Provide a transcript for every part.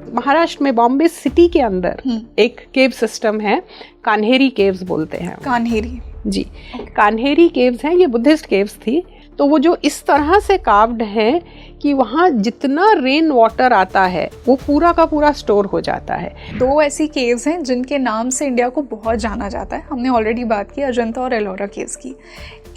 महाराष्ट्र में बॉम्बे सिटी के अंदर एक केव सिस्टम है, कान्हेरी केव्स बोलते हैं। कान्हेरी जी, कान्हेरी केव्स हैं, ये बुद्धिस्ट केव्स थी। तो वो जो इस तरह से कार्व्ड हैं कि वहाँ जितना रेन वाटर आता है वो पूरा का पूरा स्टोर हो जाता है। 2 ऐसी केव्स हैं जिनके नाम से इंडिया को बहुत जाना जाता है। हमने ऑलरेडी बात की अजंता और एलोरा केव्स की।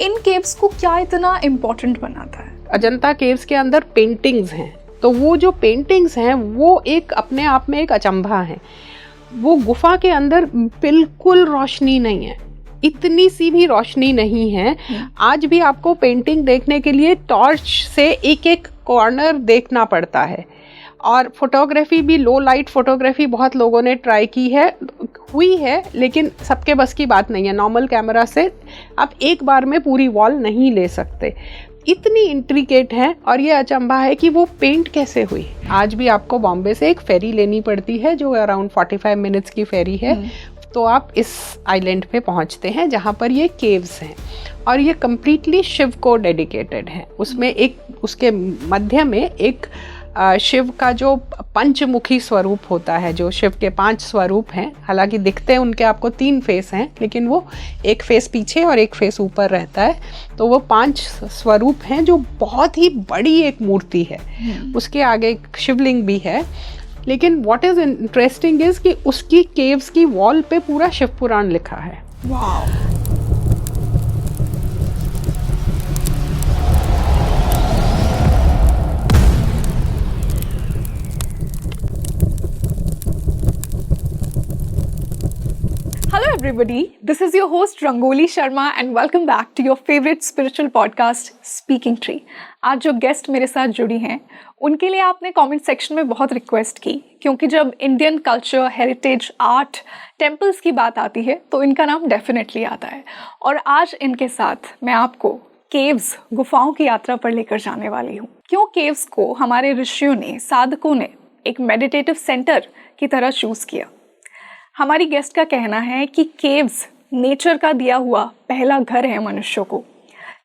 इन केव्स को क्या इतना इम्पोर्टेंट बनाता है? अजंता केव्स के अंदर पेंटिंग्स हैं, तो वो जो पेंटिंग्स हैं वो एक अपने आप में एक अचंभा है। वो गुफा के अंदर बिल्कुल रोशनी नहीं है, इतनी सी भी रोशनी नहीं है। आज भी आपको पेंटिंग देखने के लिए टॉर्च से एक एक कॉर्नर देखना पड़ता है। और फोटोग्राफी भी, लो लाइट फोटोग्राफी बहुत लोगों ने ट्राई की है, हुई है, लेकिन सबके बस की बात नहीं है। नॉर्मल कैमरा से आप एक बार में पूरी वॉल नहीं ले सकते, इतनी इंट्रिकेट है। और ये अचंभा है कि वो पेंट कैसे हुई। आज भी आपको बॉम्बे से एक फेरी लेनी पड़ती है जो अराउंड 45 मिनट्स की फेरी है, तो आप इस आइलैंड पे पहुंचते हैं जहाँ पर ये केव्स हैं। और ये कम्प्लीटली शिव को डेडिकेटेड है। उसमें एक, उसके मध्य में एक शिव का जो पंचमुखी स्वरूप होता है, जो शिव के 5 स्वरूप हैं, हालांकि दिखते हैं उनके आपको 3 फेस हैं, लेकिन वो एक फेस पीछे और एक फेस ऊपर रहता है। तो वो 5 स्वरूप हैं जो बहुत ही बड़ी एक मूर्ति है। उसके आगे एक शिवलिंग भी है। लेकिन व्हाट इज इंटरेस्टिंग इज कि उसकी केव्स की वॉल पे पूरा शिव पुराण लिखा है। Wow. Hello everybody, this is your host Rangoli Sharma and welcome back to your favorite spiritual podcast Speaking Tree। आज जो गेस्ट मेरे साथ जुड़ी हैं उनके लिए आपने कमेंट सेक्शन में बहुत रिक्वेस्ट की, क्योंकि जब Indian culture, heritage, art, temples की बात आती है तो इनका नाम डेफिनेटली आता है। और आज इनके साथ मैं आपको केव्स, गुफाओं की यात्रा पर लेकर जाने वाली हूँ। क्यों केव्स को हमारे ऋषियों ने, साधकों ने एक मेडिटेटिव सेंटर की तरह चूज किया। हमारी गेस्ट का कहना है कि केव्स नेचर का दिया हुआ पहला घर है मनुष्यों को।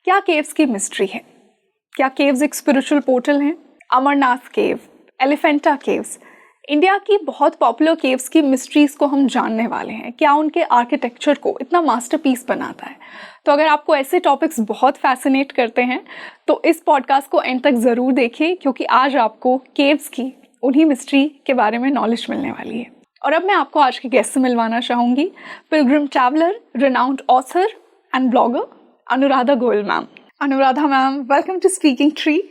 क्या केव्स की मिस्ट्री है? क्या केव्स एक स्पिरिचुअल पोर्टल हैं? अमरनाथ केव, एलिफेंटा केव्स, इंडिया की बहुत पॉपुलर केव्स की मिस्ट्रीज को हम जानने वाले हैं। क्या उनके आर्किटेक्चर को इतना मास्टरपीस बनाता है? तो अगर आपको ऐसे टॉपिक्स बहुत फैसिनेट करते हैं तो इस पॉडकास्ट को एंड तक ज़रूर देखिए, क्योंकि आज आपको केव्स की उन्हीं मिस्ट्री के बारे में नॉलेज मिलने वाली है। और अब मैं आपको आज के गेस्ट से मिलवाना चाहूँगी, pilgrim traveller, renowned author and blogger Anuradha Goyal ma'am. Anuradha ma'am, welcome to Speaking Tree.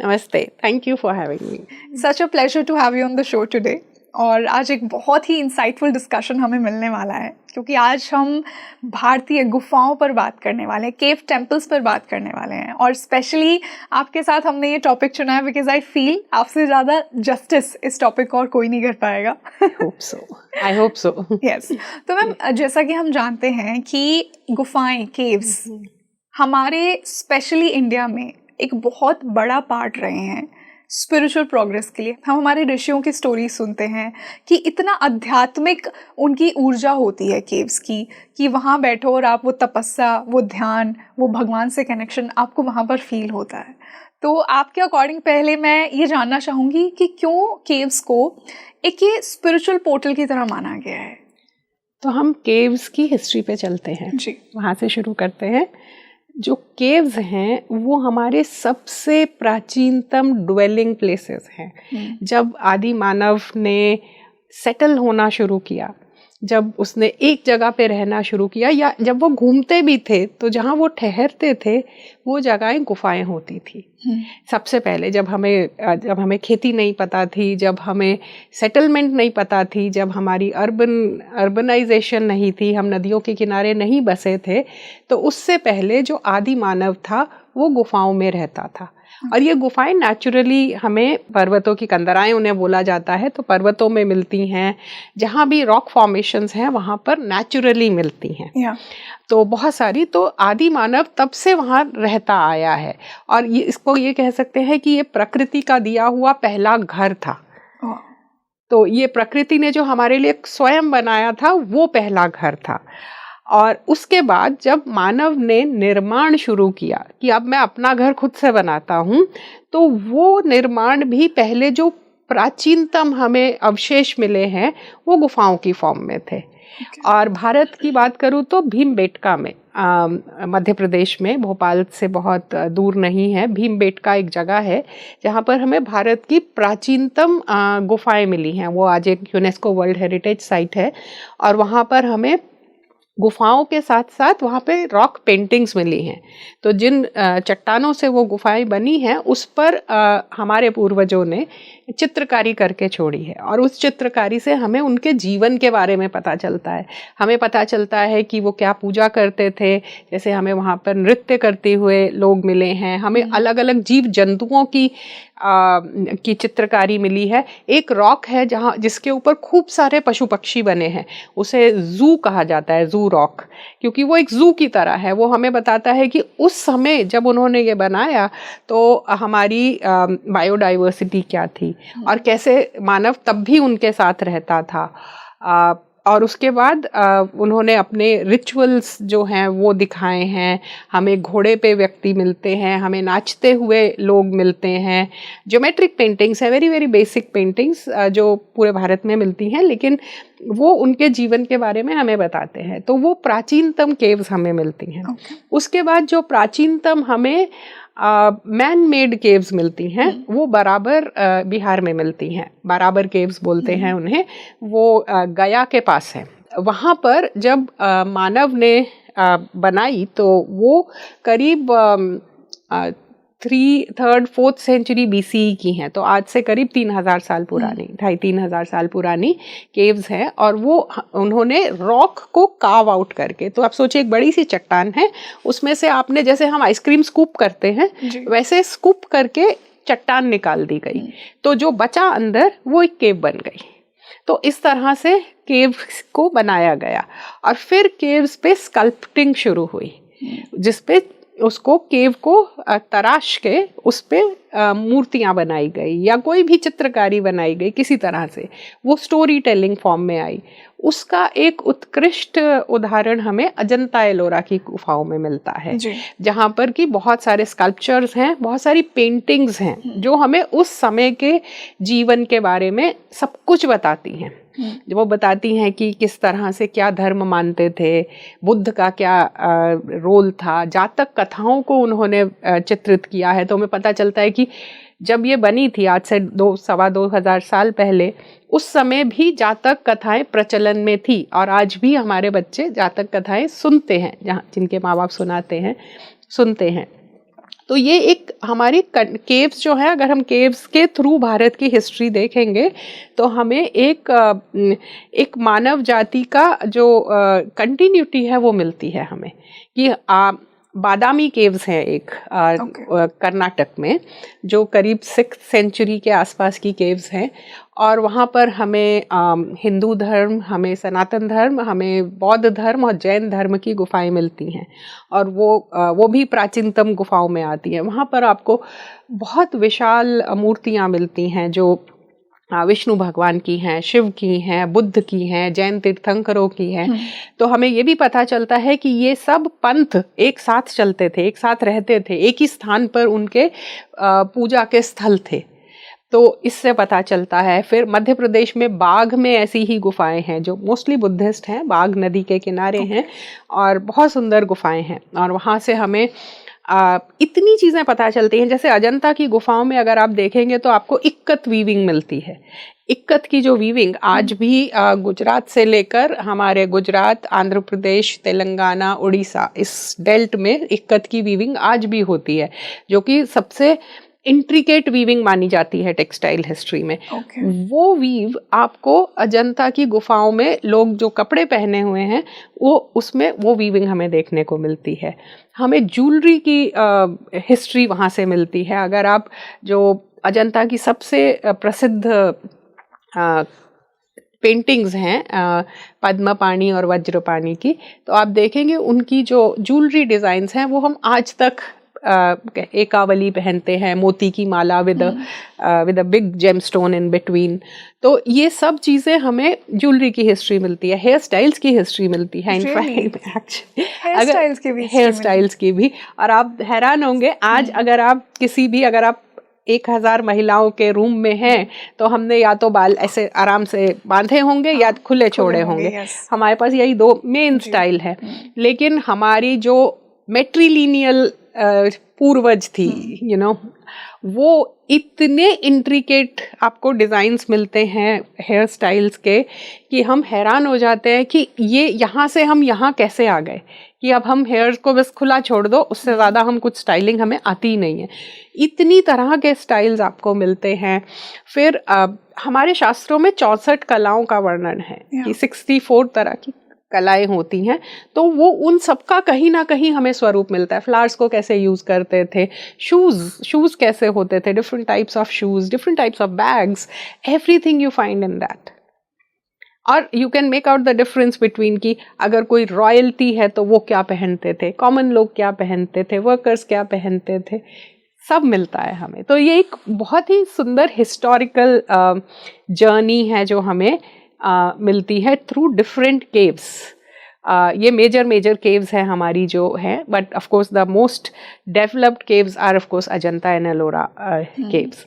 नमस्ते, thank you for having me. Such a pleasure to have you on the show today. और आज एक बहुत ही इंसाइटफुल डिस्कशन हमें मिलने वाला है, क्योंकि आज हम भारतीय गुफाओं पर बात करने वाले हैं, केव टेम्पल्स पर बात करने वाले हैं। और स्पेशली आपके साथ हमने ये टॉपिक चुना है बिकॉज आई फील आपसे ज़्यादा जस्टिस इस टॉपिक को और कोई नहीं कर पाएगा। I hope so. यस। तो मैम, जैसा कि हम जानते हैं कि गुफाएं, केव्स हमारे स्पेशली इंडिया में एक बहुत बड़ा पार्ट रहे हैं स्पिरिचुअल प्रोग्रेस के लिए। हम हमारे ऋषियों की स्टोरी सुनते हैं कि इतना आध्यात्मिक उनकी ऊर्जा होती है केव्स की, कि वहाँ बैठो और आप वो तपस्या, वो ध्यान, वो भगवान से कनेक्शन आपको वहाँ पर फील होता है। तो आपके अकॉर्डिंग पहले मैं ये जानना चाहूँगी कि क्यों केव्स को एक ये स्पिरिचुअल पोर्टल की तरह माना गया है? तो हम केव्स की हिस्ट्री पे चलते हैं जी, वहाँ से शुरू करते हैं। जो केव्स हैं वो हमारे सबसे प्राचीनतम ड्वेलिंग प्लेसेस हैं। जब आदि मानव ने सेटल होना शुरू किया, जब उसने एक जगह पे रहना शुरू किया, या जब वो घूमते भी थे तो जहाँ वो ठहरते थे वो जगहें गुफाएं होती थी। सबसे पहले जब हमें खेती नहीं पता थी, जब हमें सेटलमेंट नहीं पता थी, जब हमारी अर्बनाइजेशन नहीं थी, हम नदियों के किनारे नहीं बसे थे, तो उससे पहले जो आदि मानव था वो गुफाओं में रहता था। और ये गुफाएं नेचुरली हमें पर्वतों की कंदराएं उन्हें बोला जाता है, तो पर्वतों में मिलती हैं। जहाँ भी रॉक फॉर्मेशंस हैं वहाँ पर नेचुरली मिलती हैं। तो बहुत सारी, तो आदि मानव तब से वहाँ रहता आया है। और ये इसको ये कह सकते हैं कि ये प्रकृति का दिया हुआ पहला घर था। तो ये प्रकृति ने जो हमारे लिए स्वयं बनाया था वो पहला घर था। और उसके बाद जब मानव ने निर्माण शुरू किया कि अब मैं अपना घर खुद से बनाता हूँ, तो वो निर्माण भी पहले जो प्राचीनतम हमें अवशेष मिले हैं वो गुफाओं की फॉर्म में थे। और भारत की बात करूँ तो भीमबेटका में मध्य प्रदेश में, भोपाल से बहुत दूर नहीं है, भीमबेटका एक जगह है जहाँ पर हमें भारत की प्राचीनतम गुफाएं मिली हैं। वो आज एक यूनेस्को वर्ल्ड हेरिटेज साइट है और वहाँ पर हमें गुफाओं के साथ साथ वहाँ पे रॉक पेंटिंग्स मिली हैं। तो जिन चट्टानों से वो गुफाएं बनी हैं उस पर हमारे पूर्वजों ने चित्रकारी करके छोड़ी है और उस चित्रकारी से हमें उनके जीवन के बारे में पता चलता है। हमें पता चलता है कि वो क्या पूजा करते थे, जैसे हमें वहाँ पर नृत्य करते हुए लोग मिले हैं, हमें अलग अलग जीव जंतुओं की चित्रकारी मिली है। एक रॉक है जहाँ जिसके ऊपर खूब सारे पशु पक्षी बने हैं, उसे जू कहा जाता है, जू रॉक, क्योंकि वो एक जू की तरह है। वो हमें बताता है कि उस समय जब उन्होंने ये बनाया तो हमारी बायोडाइवर्सिटी क्या थी और कैसे मानव तब भी उनके साथ रहता था। और उसके बाद उन्होंने अपने रिचुअल्स जो हैं वो दिखाए हैं। हमें घोड़े पे व्यक्ति मिलते हैं, हमें नाचते हुए लोग मिलते हैं। ज्योमेट्रिक पेंटिंग्स है, वेरी वेरी बेसिक पेंटिंग्स जो पूरे भारत में मिलती हैं, लेकिन वो उनके जीवन के बारे में हमें बताते हैं। तो वो प्राचीनतम केव्स हमें मिलती हैं। उसके बाद जो प्राचीनतम हमें मैन मेड केव्स मिलती हैं वो बराबर बिहार में मिलती हैं। बराबर केव्स बोलते हैं उन्हें। वो गया के पास है। वहाँ पर जब मानव ने बनाई तो वो करीब 3rd 4th सेंचुरी BCE की हैं। तो आज से करीब 3000 साल पुरानी, 2500-3000 साल पुरानी केव्स हैं। और वो उन्होंने रॉक को कार्व आउट करके, तो आप सोचिए एक बड़ी सी चट्टान है, उसमें से आपने जैसे हम आइसक्रीम स्कूप करते हैं वैसे स्कूप करके चट्टान निकाल दी गई, तो जो बचा अंदर वो एक केव बन गई। तो इस तरह से केव्स को बनाया गया और फिर केव्स पे स्कल्पटिंग शुरू हुई, जिसपे उसको केव को तराश के उस पे मूर्तियां बनाई गई या कोई भी चित्रकारी बनाई गई किसी तरह से, वो स्टोरी टेलिंग फॉर्म में आई। उसका एक उत्कृष्ट उदाहरण हमें अजंता एलोरा की गुफाओं में मिलता है, जहाँ पर कि बहुत सारे स्कल्पचर्स हैं, बहुत सारी पेंटिंग्स हैं जो हमें उस समय के जीवन के बारे में सब कुछ बताती हैं। वो बताती हैं कि किस तरह से क्या धर्म मानते थे, बुद्ध का क्या रोल था। जातक कथाओं को उन्होंने चित्रित किया है। तो हमें पता चलता है कि जब ये बनी थी आज से 2-2,500 साल पहले, उस समय भी जातक कथाएं प्रचलन में थी और आज भी हमारे बच्चे जातक कथाएं सुनते हैं, जहाँ जिनके माँ बाप सुनाते हैं, सुनते हैं। तो ये एक हमारी केव्स जो है, अगर हम केव्स के थ्रू भारत की हिस्ट्री देखेंगे तो हमें एक मानव जाति का जो कंटिन्यूटी है वो मिलती है हमें। कि बादामी केव्स हैं एक कर्नाटक में, जो करीब 6th सेंचुरी के आसपास की केव्स हैं। और वहाँ पर हमें हिंदू धर्म, हमें सनातन धर्म, हमें बौद्ध धर्म और जैन धर्म की गुफाएं मिलती हैं और वो भी प्राचीनतम गुफाओं में आती हैं। वहाँ पर आपको बहुत विशाल मूर्तियाँ मिलती हैं जो विष्णु भगवान की हैं, शिव की हैं, बुद्ध की हैं, जैन तीर्थंकरों की हैं। तो हमें ये भी पता चलता है कि ये सब पंथ एक साथ चलते थे, एक साथ रहते थे, एक ही स्थान पर उनके पूजा के स्थल थे। तो इससे पता चलता है। फिर मध्य प्रदेश में बाघ में ऐसी ही गुफाएं हैं जो मोस्टली बुद्धिस्ट हैं, बाघ नदी के किनारे हैं और बहुत सुंदर गुफाएं हैं। और वहाँ से हमें इतनी चीज़ें पता चलती हैं। जैसे अजंता की गुफाओं में अगर आप देखेंगे तो आपको इक्कत वीविंग मिलती है। इक्कत की जो वीविंग आज भी गुजरात से लेकर हमारे गुजरात, आंध्र प्रदेश, तेलंगाना, उड़ीसा, इस बेल्ट में इक्कत की वीविंग आज भी होती है, जो कि सबसे इंट्रिकेट वीविंग मानी जाती है टेक्सटाइल हिस्ट्री में। वो वीव आपको अजंता की गुफाओं में लोग जो कपड़े पहने हुए हैं उसमें वो वीविंग हमें देखने को मिलती है। हमें ज्वेलरी की हिस्ट्री वहाँ से मिलती है। अगर आप जो अजंता की सबसे प्रसिद्ध पेंटिंग्स हैं पद्मपाणि और वज्रपाणि की, तो आप देखेंगे उनकी जो ज्वेलरी डिज़ाइंस हैं वो हम आज तक एकावली पहनते हैं, मोती की माला with a big gemstone in between. तो ये सब चीज़ें हमें ज्वेलरी की हिस्ट्री मिलती है, हेयर स्टाइल्स की हिस्ट्री मिलती है। इनफैक्ट हेयर स्टाइल्स की भी। और आप हैरान होंगे आज अगर आप 1000 महिलाओं के रूम में हैं तो हमने या तो बाल ऐसे आराम से बांधे होंगे या खुले छोड़े होंगे। हमारे पास यही 2 मेन स्टाइल है। लेकिन हमारी जो मैट्रिलिनियल पूर्वज थी, यू नो, वो इतने इंट्रिकेट आपको डिज़ाइंस मिलते हैं हेयर स्टाइल्स के कि हम हैरान हो जाते हैं कि ये यहाँ से हम यहाँ कैसे आ गए, कि अब हम हेयर को बस खुला छोड़ दो, उससे ज़्यादा हम कुछ स्टाइलिंग हमें आती ही नहीं है। इतनी तरह के स्टाइल्स आपको मिलते हैं। फिर हमारे शास्त्रों में 64 कलाओं का वर्णन है कि 64 तरह की कलाएं होती हैं, तो वो उन सबका कहीं ना कहीं हमें स्वरूप मिलता है। फ्लावर्स को कैसे यूज़ करते थे, शूज़ कैसे होते थे, different types of shoes, different types of bags, everything you find in that. और you can make out the difference between कि अगर कोई रॉयल्टी है तो वो क्या पहनते थे, कॉमन लोग क्या पहनते थे, वर्कर्स क्या पहनते थे, सब मिलता है हमें। तो ये एक बहुत ही सुंदर हिस्टोरिकल जर्नी है जो हमें मिलती है थ्रू डिफरेंट केव्स। ये मेजर केव्स हैं हमारी जो हैं, but of course the most developed caves are of course Ajanta and Ellora caves.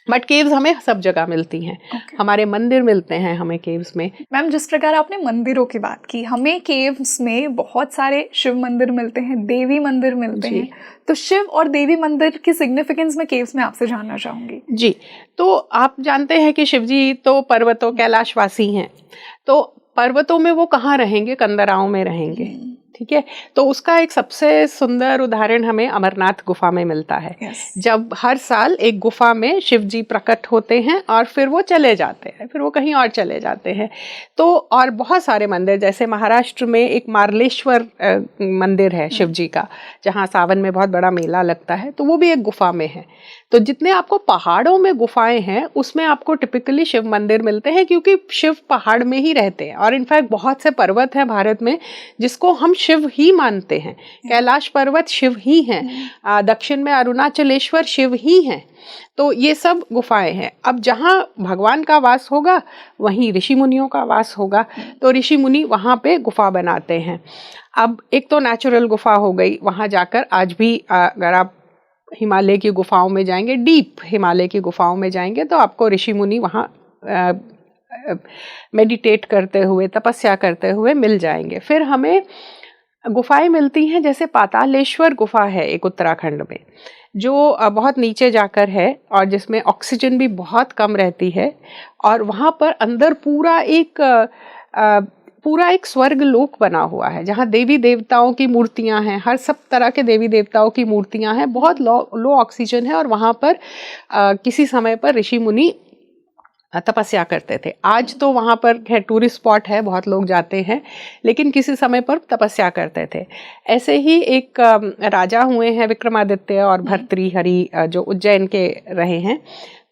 But caves हमें सब जगह मिलती हैं। हमारे मंदिर मिलते हैं हमें केव्स में। मैम, जिस प्रकार आपने मंदिरों की बात की, हमें केव्स में बहुत सारे शिव मंदिर मिलते हैं, देवी मंदिर मिलते हैं, तो शिव और देवी मंदिर की सिग्निफिकेंस मैं केव्स में आपसे जानना चाहूंगी। जी, तो आप जानते हैं कि शिव जी तो पर्वतों कैलाशवासी हैं, तो पर्वतों में वो कहाँ रहेंगे, कंदराओं में रहेंगे, ठीक है। तो उसका एक सबसे सुंदर उदाहरण हमें अमरनाथ गुफा में मिलता है। जब हर साल एक गुफा में शिव जी प्रकट होते हैं और फिर वो चले जाते हैं, फिर वो कहीं और चले जाते हैं। तो और बहुत सारे मंदिर, जैसे महाराष्ट्र में एक मार्लेश्वर मंदिर है शिव जी का, जहाँ सावन में बहुत बड़ा मेला लगता है, तो वो भी एक गुफा में है। तो जितने आपको पहाड़ों में गुफाएं हैं उसमें आपको टिपिकली शिव मंदिर मिलते हैं, क्योंकि शिव पहाड़ में ही रहते हैं। और इनफैक्ट बहुत से पर्वत हैं भारत में जिसको हम शिव ही मानते हैं। कैलाश पर्वत शिव ही हैं, दक्षिण में अरुणाचलेश्वर शिव ही हैं। तो ये सब गुफाएं हैं। अब जहाँ भगवान का वास होगा वहीं ऋषि मुनियों का वास होगा, तो ऋषि मुनि वहाँ पे गुफा बनाते हैं। अब एक तो नेचुरल गुफा हो गई, वहाँ जाकर आज भी अगर आप हिमालय की गुफाओं में जाएंगे, डीप हिमालय की गुफाओं में जाएंगे, तो आपको ऋषि मुनि वहाँ मेडिटेट करते हुए, तपस्या करते हुए मिल जाएंगे। फिर हमें गुफाएं मिलती हैं, जैसे पातालेश्वर गुफा है एक उत्तराखंड में, जो बहुत नीचे जाकर है और जिसमें ऑक्सीजन भी बहुत कम रहती है। और वहाँ पर अंदर पूरा एक स्वर्ग लोक बना हुआ है, जहाँ देवी देवताओं की मूर्तियाँ हैं, हर सब तरह के देवी देवताओं की मूर्तियाँ हैं, बहुत लो ऑक्सीजन है। और वहाँ पर किसी समय पर ऋषि मुनि तपस्या करते थे। आज तो वहाँ पर टूरिस्ट स्पॉट है, बहुत लोग जाते हैं, लेकिन किसी समय पर तपस्या करते थे। ऐसे ही एक राजा हुए हैं विक्रमादित्य और भर्तृहरि, जो उज्जैन के रहे हैं।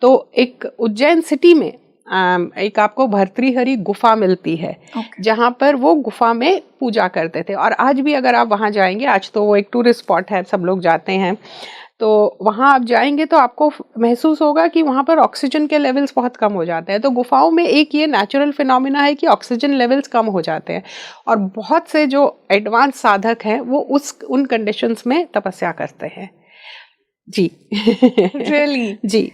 तो एक उज्जैन सिटी में एक आपको भर्तृहरि गुफा मिलती है, जहाँ पर वो गुफा में पूजा करते थे। और आज भी अगर आप वहाँ जाएंगे, आज तो वो एक टूरिस्ट स्पॉट है, सब लोग जाते हैं, तो वहाँ आप जाएंगे तो आपको महसूस होगा कि वहाँ पर ऑक्सीजन के लेवल्स बहुत कम हो जाते हैं। तो गुफाओं में एक ये नेचुरल फिनोमिना है कि ऑक्सीजन लेवल्स कम हो जाते हैं, और बहुत से जो एडवांस साधक हैं वो उन कंडीशंस में तपस्या करते हैं। जी रियली जी।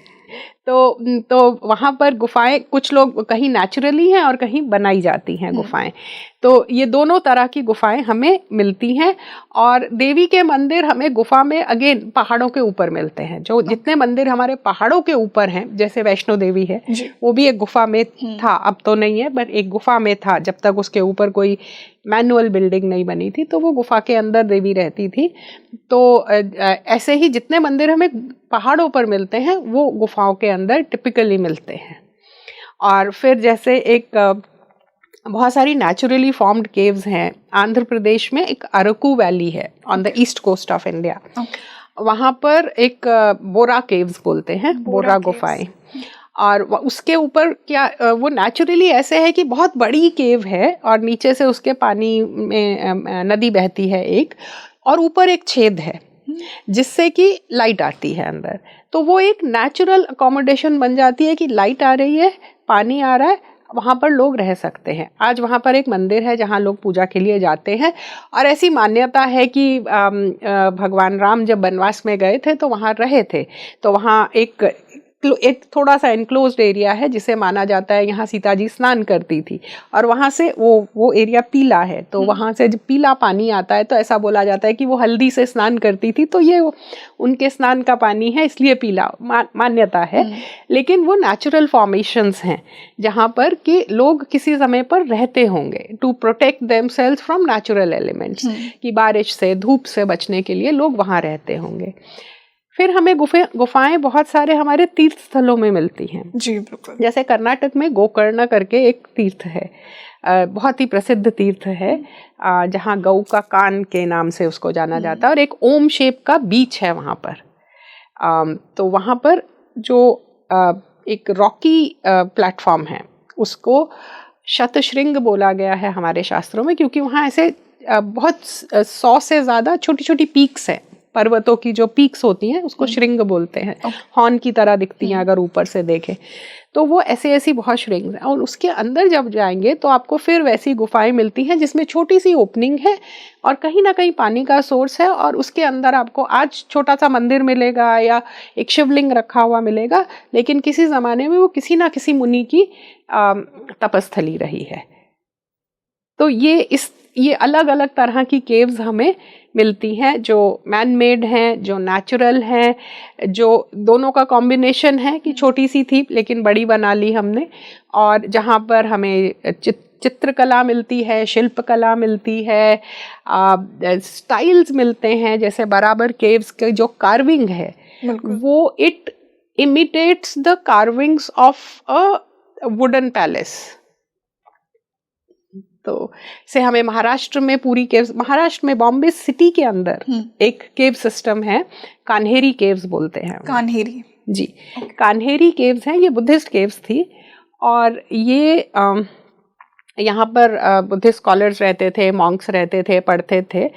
तो वहाँ पर गुफाएं कुछ लोग कहीं नेचुरली हैं और कहीं बनाई जाती हैं गुफाएं। तो ये दोनों तरह की गुफाएं हमें मिलती हैं। और देवी के मंदिर हमें गुफा में अगेन पहाड़ों के ऊपर मिलते हैं। जो जितने मंदिर हमारे पहाड़ों के ऊपर हैं, जैसे वैष्णो देवी है, वो भी एक गुफा में था, अब तो नहीं है, बट एक गुफा में था जब तक उसके ऊपर कोई मैनुअल बिल्डिंग नहीं बनी थी, तो वो गुफा के अंदर देवी रहती थी। तो ऐसे ही जितने मंदिर हमें पहाड़ों पर मिलते हैं वो गुफाओं के अंदर टिपिकली मिलते हैं। और फिर जैसे एक बहुत सारी नेचुरली फॉर्म्ड केव्स हैं। आंध्र प्रदेश में एक अरकू वैली है on the east coast of India. वहाँ पर एक बोरा केव्स बोलते हैं, बोरा गुफाएं। और उसके ऊपर क्या वो नेचुरली ऐसे है कि बहुत बड़ी केव है और नीचे से उसके पानी में नदी बहती है एक, और ऊपर एक छेद है जिससे कि लाइट आती है अंदर। तो वो एक नेचुरल अकोमोडेशन बन जाती है कि लाइट आ रही है, पानी आ रहा है, वहाँ पर लोग रह सकते हैं। आज वहाँ पर एक मंदिर है जहाँ लोग पूजा के लिए जाते हैं, और ऐसी मान्यता है कि भगवान राम जब वनवास में गए थे तो वहाँ रहे थे, तो वहाँ एक थोड़ा सा एनक्लोज्ड एरिया है जिसे माना जाता है यहाँ सीता जी स्नान करती थी, और वहाँ से वो एरिया पीला है, तो वहाँ से जब पीला पानी आता है तो ऐसा बोला जाता है कि वो हल्दी से स्नान करती थी, तो ये उनके स्नान का पानी है इसलिए पीला मान्यता है। लेकिन वो नेचुरल फॉर्मेशंस हैं जहाँ पर कि लोग किसी समय पर रहते होंगे to protect themselves from natural elements, कि बारिश से धूप से बचने के लिए लोग वहाँ रहते होंगे। फिर हमें गुफाएं बहुत सारे हमारे तीर्थ स्थलों में मिलती हैं। जी बिल्कुल। जैसे कर्नाटक में गोकर्ण करके एक तीर्थ है, बहुत ही प्रसिद्ध तीर्थ है, जहाँ गऊ का कान के नाम से उसको जाना जाता है, और एक ओम शेप का बीच है वहाँ पर। तो वहाँ पर जो एक रॉकी प्लेटफॉर्म है उसको शतशृंग बोला गया है हमारे शास्त्रों में, क्योंकि वहाँ ऐसे बहुत 100 से ज़्यादा छोटी छोटी पीक्स हैं, पर्वतों की जो पीक्स होती हैं उसको श्रृंग बोलते हैं, हॉर्न की तरह दिखती हैं अगर ऊपर से देखें तो, वो ऐसी बहुत श्रृंग हैं। और उसके अंदर जब जाएंगे तो आपको फिर वैसी गुफाएं मिलती हैं जिसमें छोटी सी ओपनिंग है और कहीं ना कहीं पानी का सोर्स है, और उसके अंदर आपको आज छोटा सा मंदिर मिलेगा या एक शिवलिंग रखा हुआ मिलेगा, लेकिन किसी ज़माने में वो किसी ना किसी मुनि की तपस्थली रही है। तो ये अलग अलग तरह की केव्स हमें मिलती हैं, जो मैन मेड हैं, जो नेचुरल हैं, जो दोनों का कॉम्बिनेशन है कि छोटी सी थी लेकिन बड़ी बना ली हमने, और जहाँ पर हमें चित्रकला मिलती है, शिल्पकला मिलती है, स्टाइल्स मिलते हैं। जैसे बराबर केव्स के जो कार्विंग है वो it imitates the carvings of a wooden palace. तो से हमें महाराष्ट्र में पूरी केव्स, महाराष्ट्र में बॉम्बे सिटी के अंदर एक केव सिस्टम है, कान्हेरी केव्स बोलते हैं। कान्हेरी जी, कान्हेरी केव्स हैं, ये बुद्धिस्ट केव्स थी, और ये यहाँ पर बुद्धिस्ट स्कॉलर्स रहते थे, मॉन्क्स रहते थे, पढ़ते थे,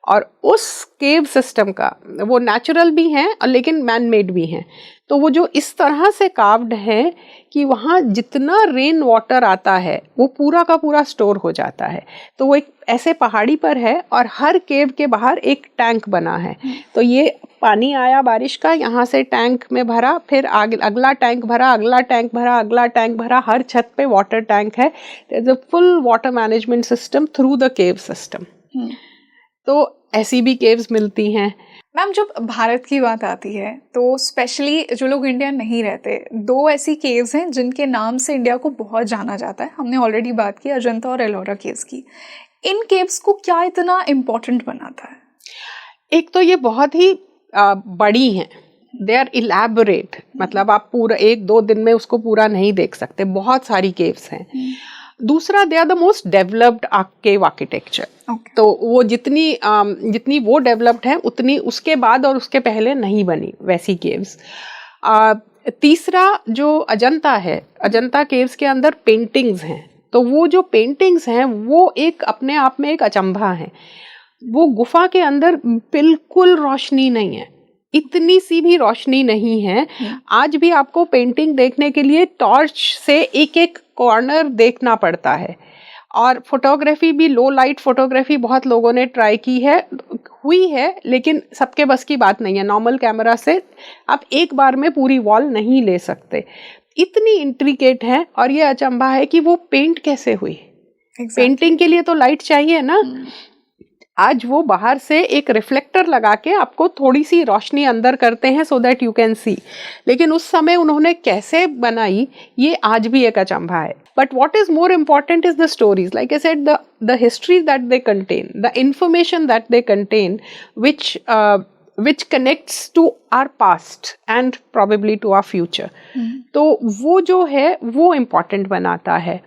और उस केव सिस्टम का वो नेचुरल भी हैं और लेकिन मैन मेड भी हैं। तो वो जो इस तरह से कार्व्ड है कि वहाँ जितना रेन वाटर आता है वो पूरा का पूरा स्टोर हो जाता है। तो वो एक ऐसे पहाड़ी पर है और हर केव के बाहर एक टैंक बना है। तो ये पानी आया बारिश का, यहाँ से टैंक में भरा, फिर अगला टैंक भरा, अगला टैंक भरा, अगला टैंक भरा, हर छत पे वाटर टैंक है। There is a full water management system through the cave system. तो ऐसी भी केव्स मिलती हैं। मैम, जब भारत की बात आती है तो स्पेशली जो लोग इंडिया नहीं रहते, दो ऐसी केव्स हैं जिनके नाम से इंडिया को बहुत जाना जाता है। हमने ऑलरेडी बात की अजंता और एलोरा केव्स की। इन केव्स को क्या इतना इम्पोर्टेंट बनाता है? एक तो ये बहुत ही बड़ी हैं, दे आर इलैबोरेट, मतलब आप पूरा 1-2 दिन में उसको पूरा नहीं देख सकते, बहुत सारी केव्स हैं। दूसरा, they are the most developed cave architecture. तो वो जितनी वो डेवलप्ड है उतनी उसके बाद और उसके पहले नहीं बनी वैसी केव्स। तीसरा जो अजंता है, अजंता केव्स के अंदर पेंटिंग्स हैं, तो वो जो पेंटिंग्स हैं वो एक अपने आप में एक अचंभा है। वो गुफा के अंदर बिल्कुल रोशनी नहीं है, इतनी सी भी रोशनी नहीं है। आज भी आपको पेंटिंग देखने के लिए टॉर्च से एक एक कॉर्नर देखना पड़ता है, और फोटोग्राफी भी, लो लाइट फोटोग्राफी बहुत लोगों ने ट्राई की है, हुई है, लेकिन सबके बस की बात नहीं है। नॉर्मल कैमरा से आप एक बार में पूरी वॉल नहीं ले सकते, इतनी इंट्रिकेट है। और ये अचंभा है कि वो पेंट कैसे हुई। पेंटिंग के लिए तो लाइट चाहिए ना। आज वो बाहर से एक रिफ्लेक्टर लगा के आपको थोड़ी सी रोशनी अंदर करते हैं so that you can see, लेकिन उस समय उन्होंने कैसे बनाई ये आज भी एक अचंभा है। But what is more important is the stories, like I said, the history that they contain, the information that they contain, which connects to our past and probably to our future. तो वो जो है वो important बनाता है।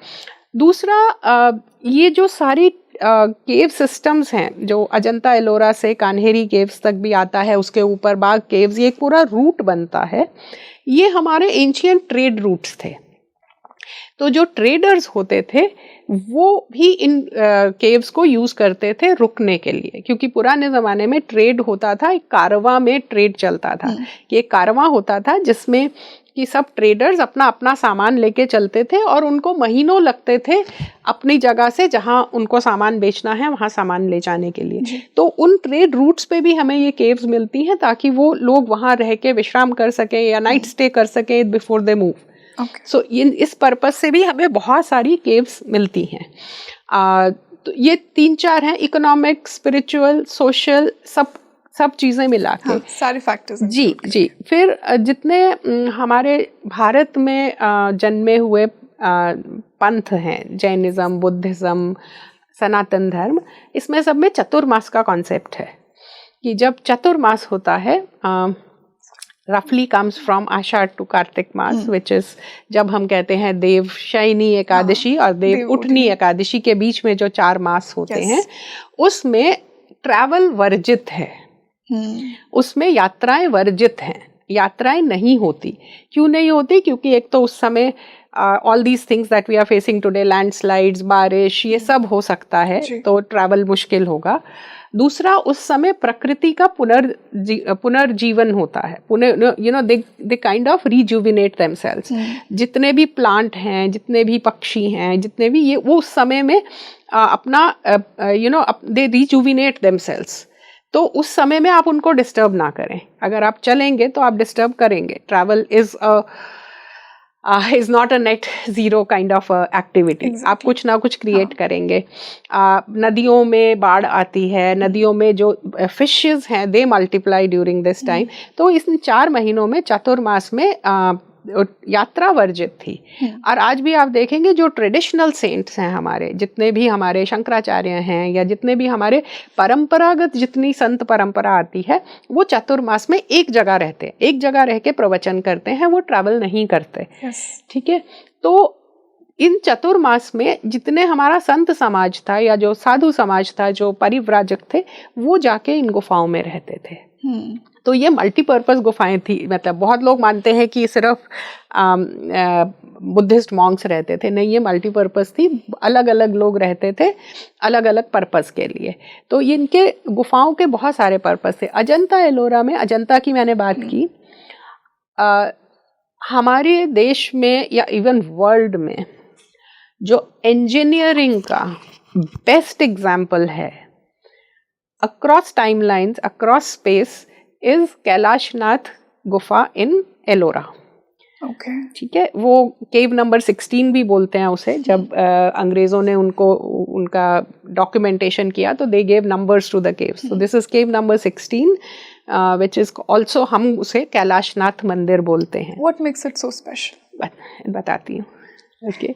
दूसरा, ये जो सारी केव सिस्टम्स हैं, जो अजंता एलोरा से कान्हेरी केव्स तक भी आता है, उसके ऊपर बाग केव्स, ये एक पूरा रूट बनता है। ये हमारे एंशियंट ट्रेड रूट्स थे। तो जो ट्रेडर्स होते थे वो भी इन केव्स को यूज करते थे रुकने के लिए, क्योंकि पुराने ज़माने में ट्रेड होता था, एक कारवां में ट्रेड चलता था कि एक कारवां होता था जिसमें कि सब ट्रेडर्स अपना अपना सामान लेके चलते थे और उनको महीनों लगते थे अपनी जगह से जहाँ उनको सामान बेचना है वहाँ सामान ले जाने के लिए। तो उन ट्रेड रूट्स पे भी हमें ये केव्स मिलती हैं ताकि वो लोग वहाँ रह के विश्राम कर सकें या नाइट स्टे कर सकें बिफोर दे मूव। सो इस पर्पस से भी हमें बहुत सारी केव्स मिलती हैं। तो ये 3-4 हैं, इकोनॉमिक, स्पिरिचुअल, सोशल, सब चीज़ें मिला के। हाँ, सारे फैक्टर्स। जी। फिर जितने हमारे भारत में जन्मे हुए पंथ हैं, जैनिज़्म, बुद्धिज़्म, सनातन धर्म, इसमें सब में चतुर्मास का कॉन्सेप्ट है कि जब चतुर्मास होता है, रफली comes from Ashadh to Kartik मास, विच इज जब हम कहते हैं देव शयनी एकादशी और देव उठनी एकादशी के बीच में जो 4 मास होते हैं, उसमें ट्रैवल वर्जित है, उसमें यात्राएं वर्जित हैं, यात्राएं नहीं होती। क्यों नहीं होती? क्योंकि एक तो उस समय all these things that we are facing today, landslides, बारिश, ये सब हो सकता है, तो ट्रैवल मुश्किल होगा। दूसरा, उस समय प्रकृति का पुनर्जीवन होता है, they kind of rejuvenate themselves. जितने भी प्लांट हैं, जितने भी पक्षी हैं, जितने भी, ये वो उस समय में अपना दे रिजुविनेट देमसेल्व्स। तो उस समय में आप उनको डिस्टर्ब ना करें। अगर आप चलेंगे तो आप डिस्टर्ब करेंगे। Travel is not a net zero kind of activity. आप कुछ ना कुछ क्रिएट करेंगे। नदियों में बाढ़ आती है, नदियों में जो फिशेस हैं दे मल्टीप्लाई ड्यूरिंग दिस टाइम। तो इस 4 महीनों में चतुर्मास में यात्रा वर्जित थी। और आज भी आप देखेंगे जो ट्रेडिशनल सेंट्स हैं हमारे, जितने भी हमारे शंकराचार्य हैं या जितने भी हमारे परंपरागत जितनी संत परंपरा आती है, वो चतुर्मास में एक जगह रहते हैं, एक जगह रह के प्रवचन करते हैं, वो ट्रैवल नहीं करते। ठीक है। तो इन चतुर्मास में जितने हमारा संत समाज था या जो साधु समाज था, जो परिव्राजक थे, वो जाके इन गुफाओं में रहते थे। तो ये मल्टीपर्पज़ गुफाएं थी। मतलब बहुत लोग मानते हैं कि सिर्फ बुद्धिस्ट मॉन्क्स रहते थे, नहीं, ये मल्टीपर्पज़ थी। अलग अलग लोग रहते थे अलग अलग पर्पस के लिए। तो इनके गुफाओं के बहुत सारे पर्पस थे। अजंता एलोरा में, अजंता की मैंने बात की, हमारे देश में या इवन वर्ल्ड में जो इंजीनियरिंग का बेस्ट एग्जाम्पल है across timelines, across space, is Kailashnath गुफा इन एलोरा। ठीक है। वो केव नंबर 16 भी बोलते हैं उसे। जब अंग्रेजों ने उनका डॉक्यूमेंटेशन किया तो they gave numbers to the caves. So this is cave number 16 which is also, हम उसे कैलाशनाथ मंदिर बोलते हैं। What makes it so special? बताती हूँ। ओके,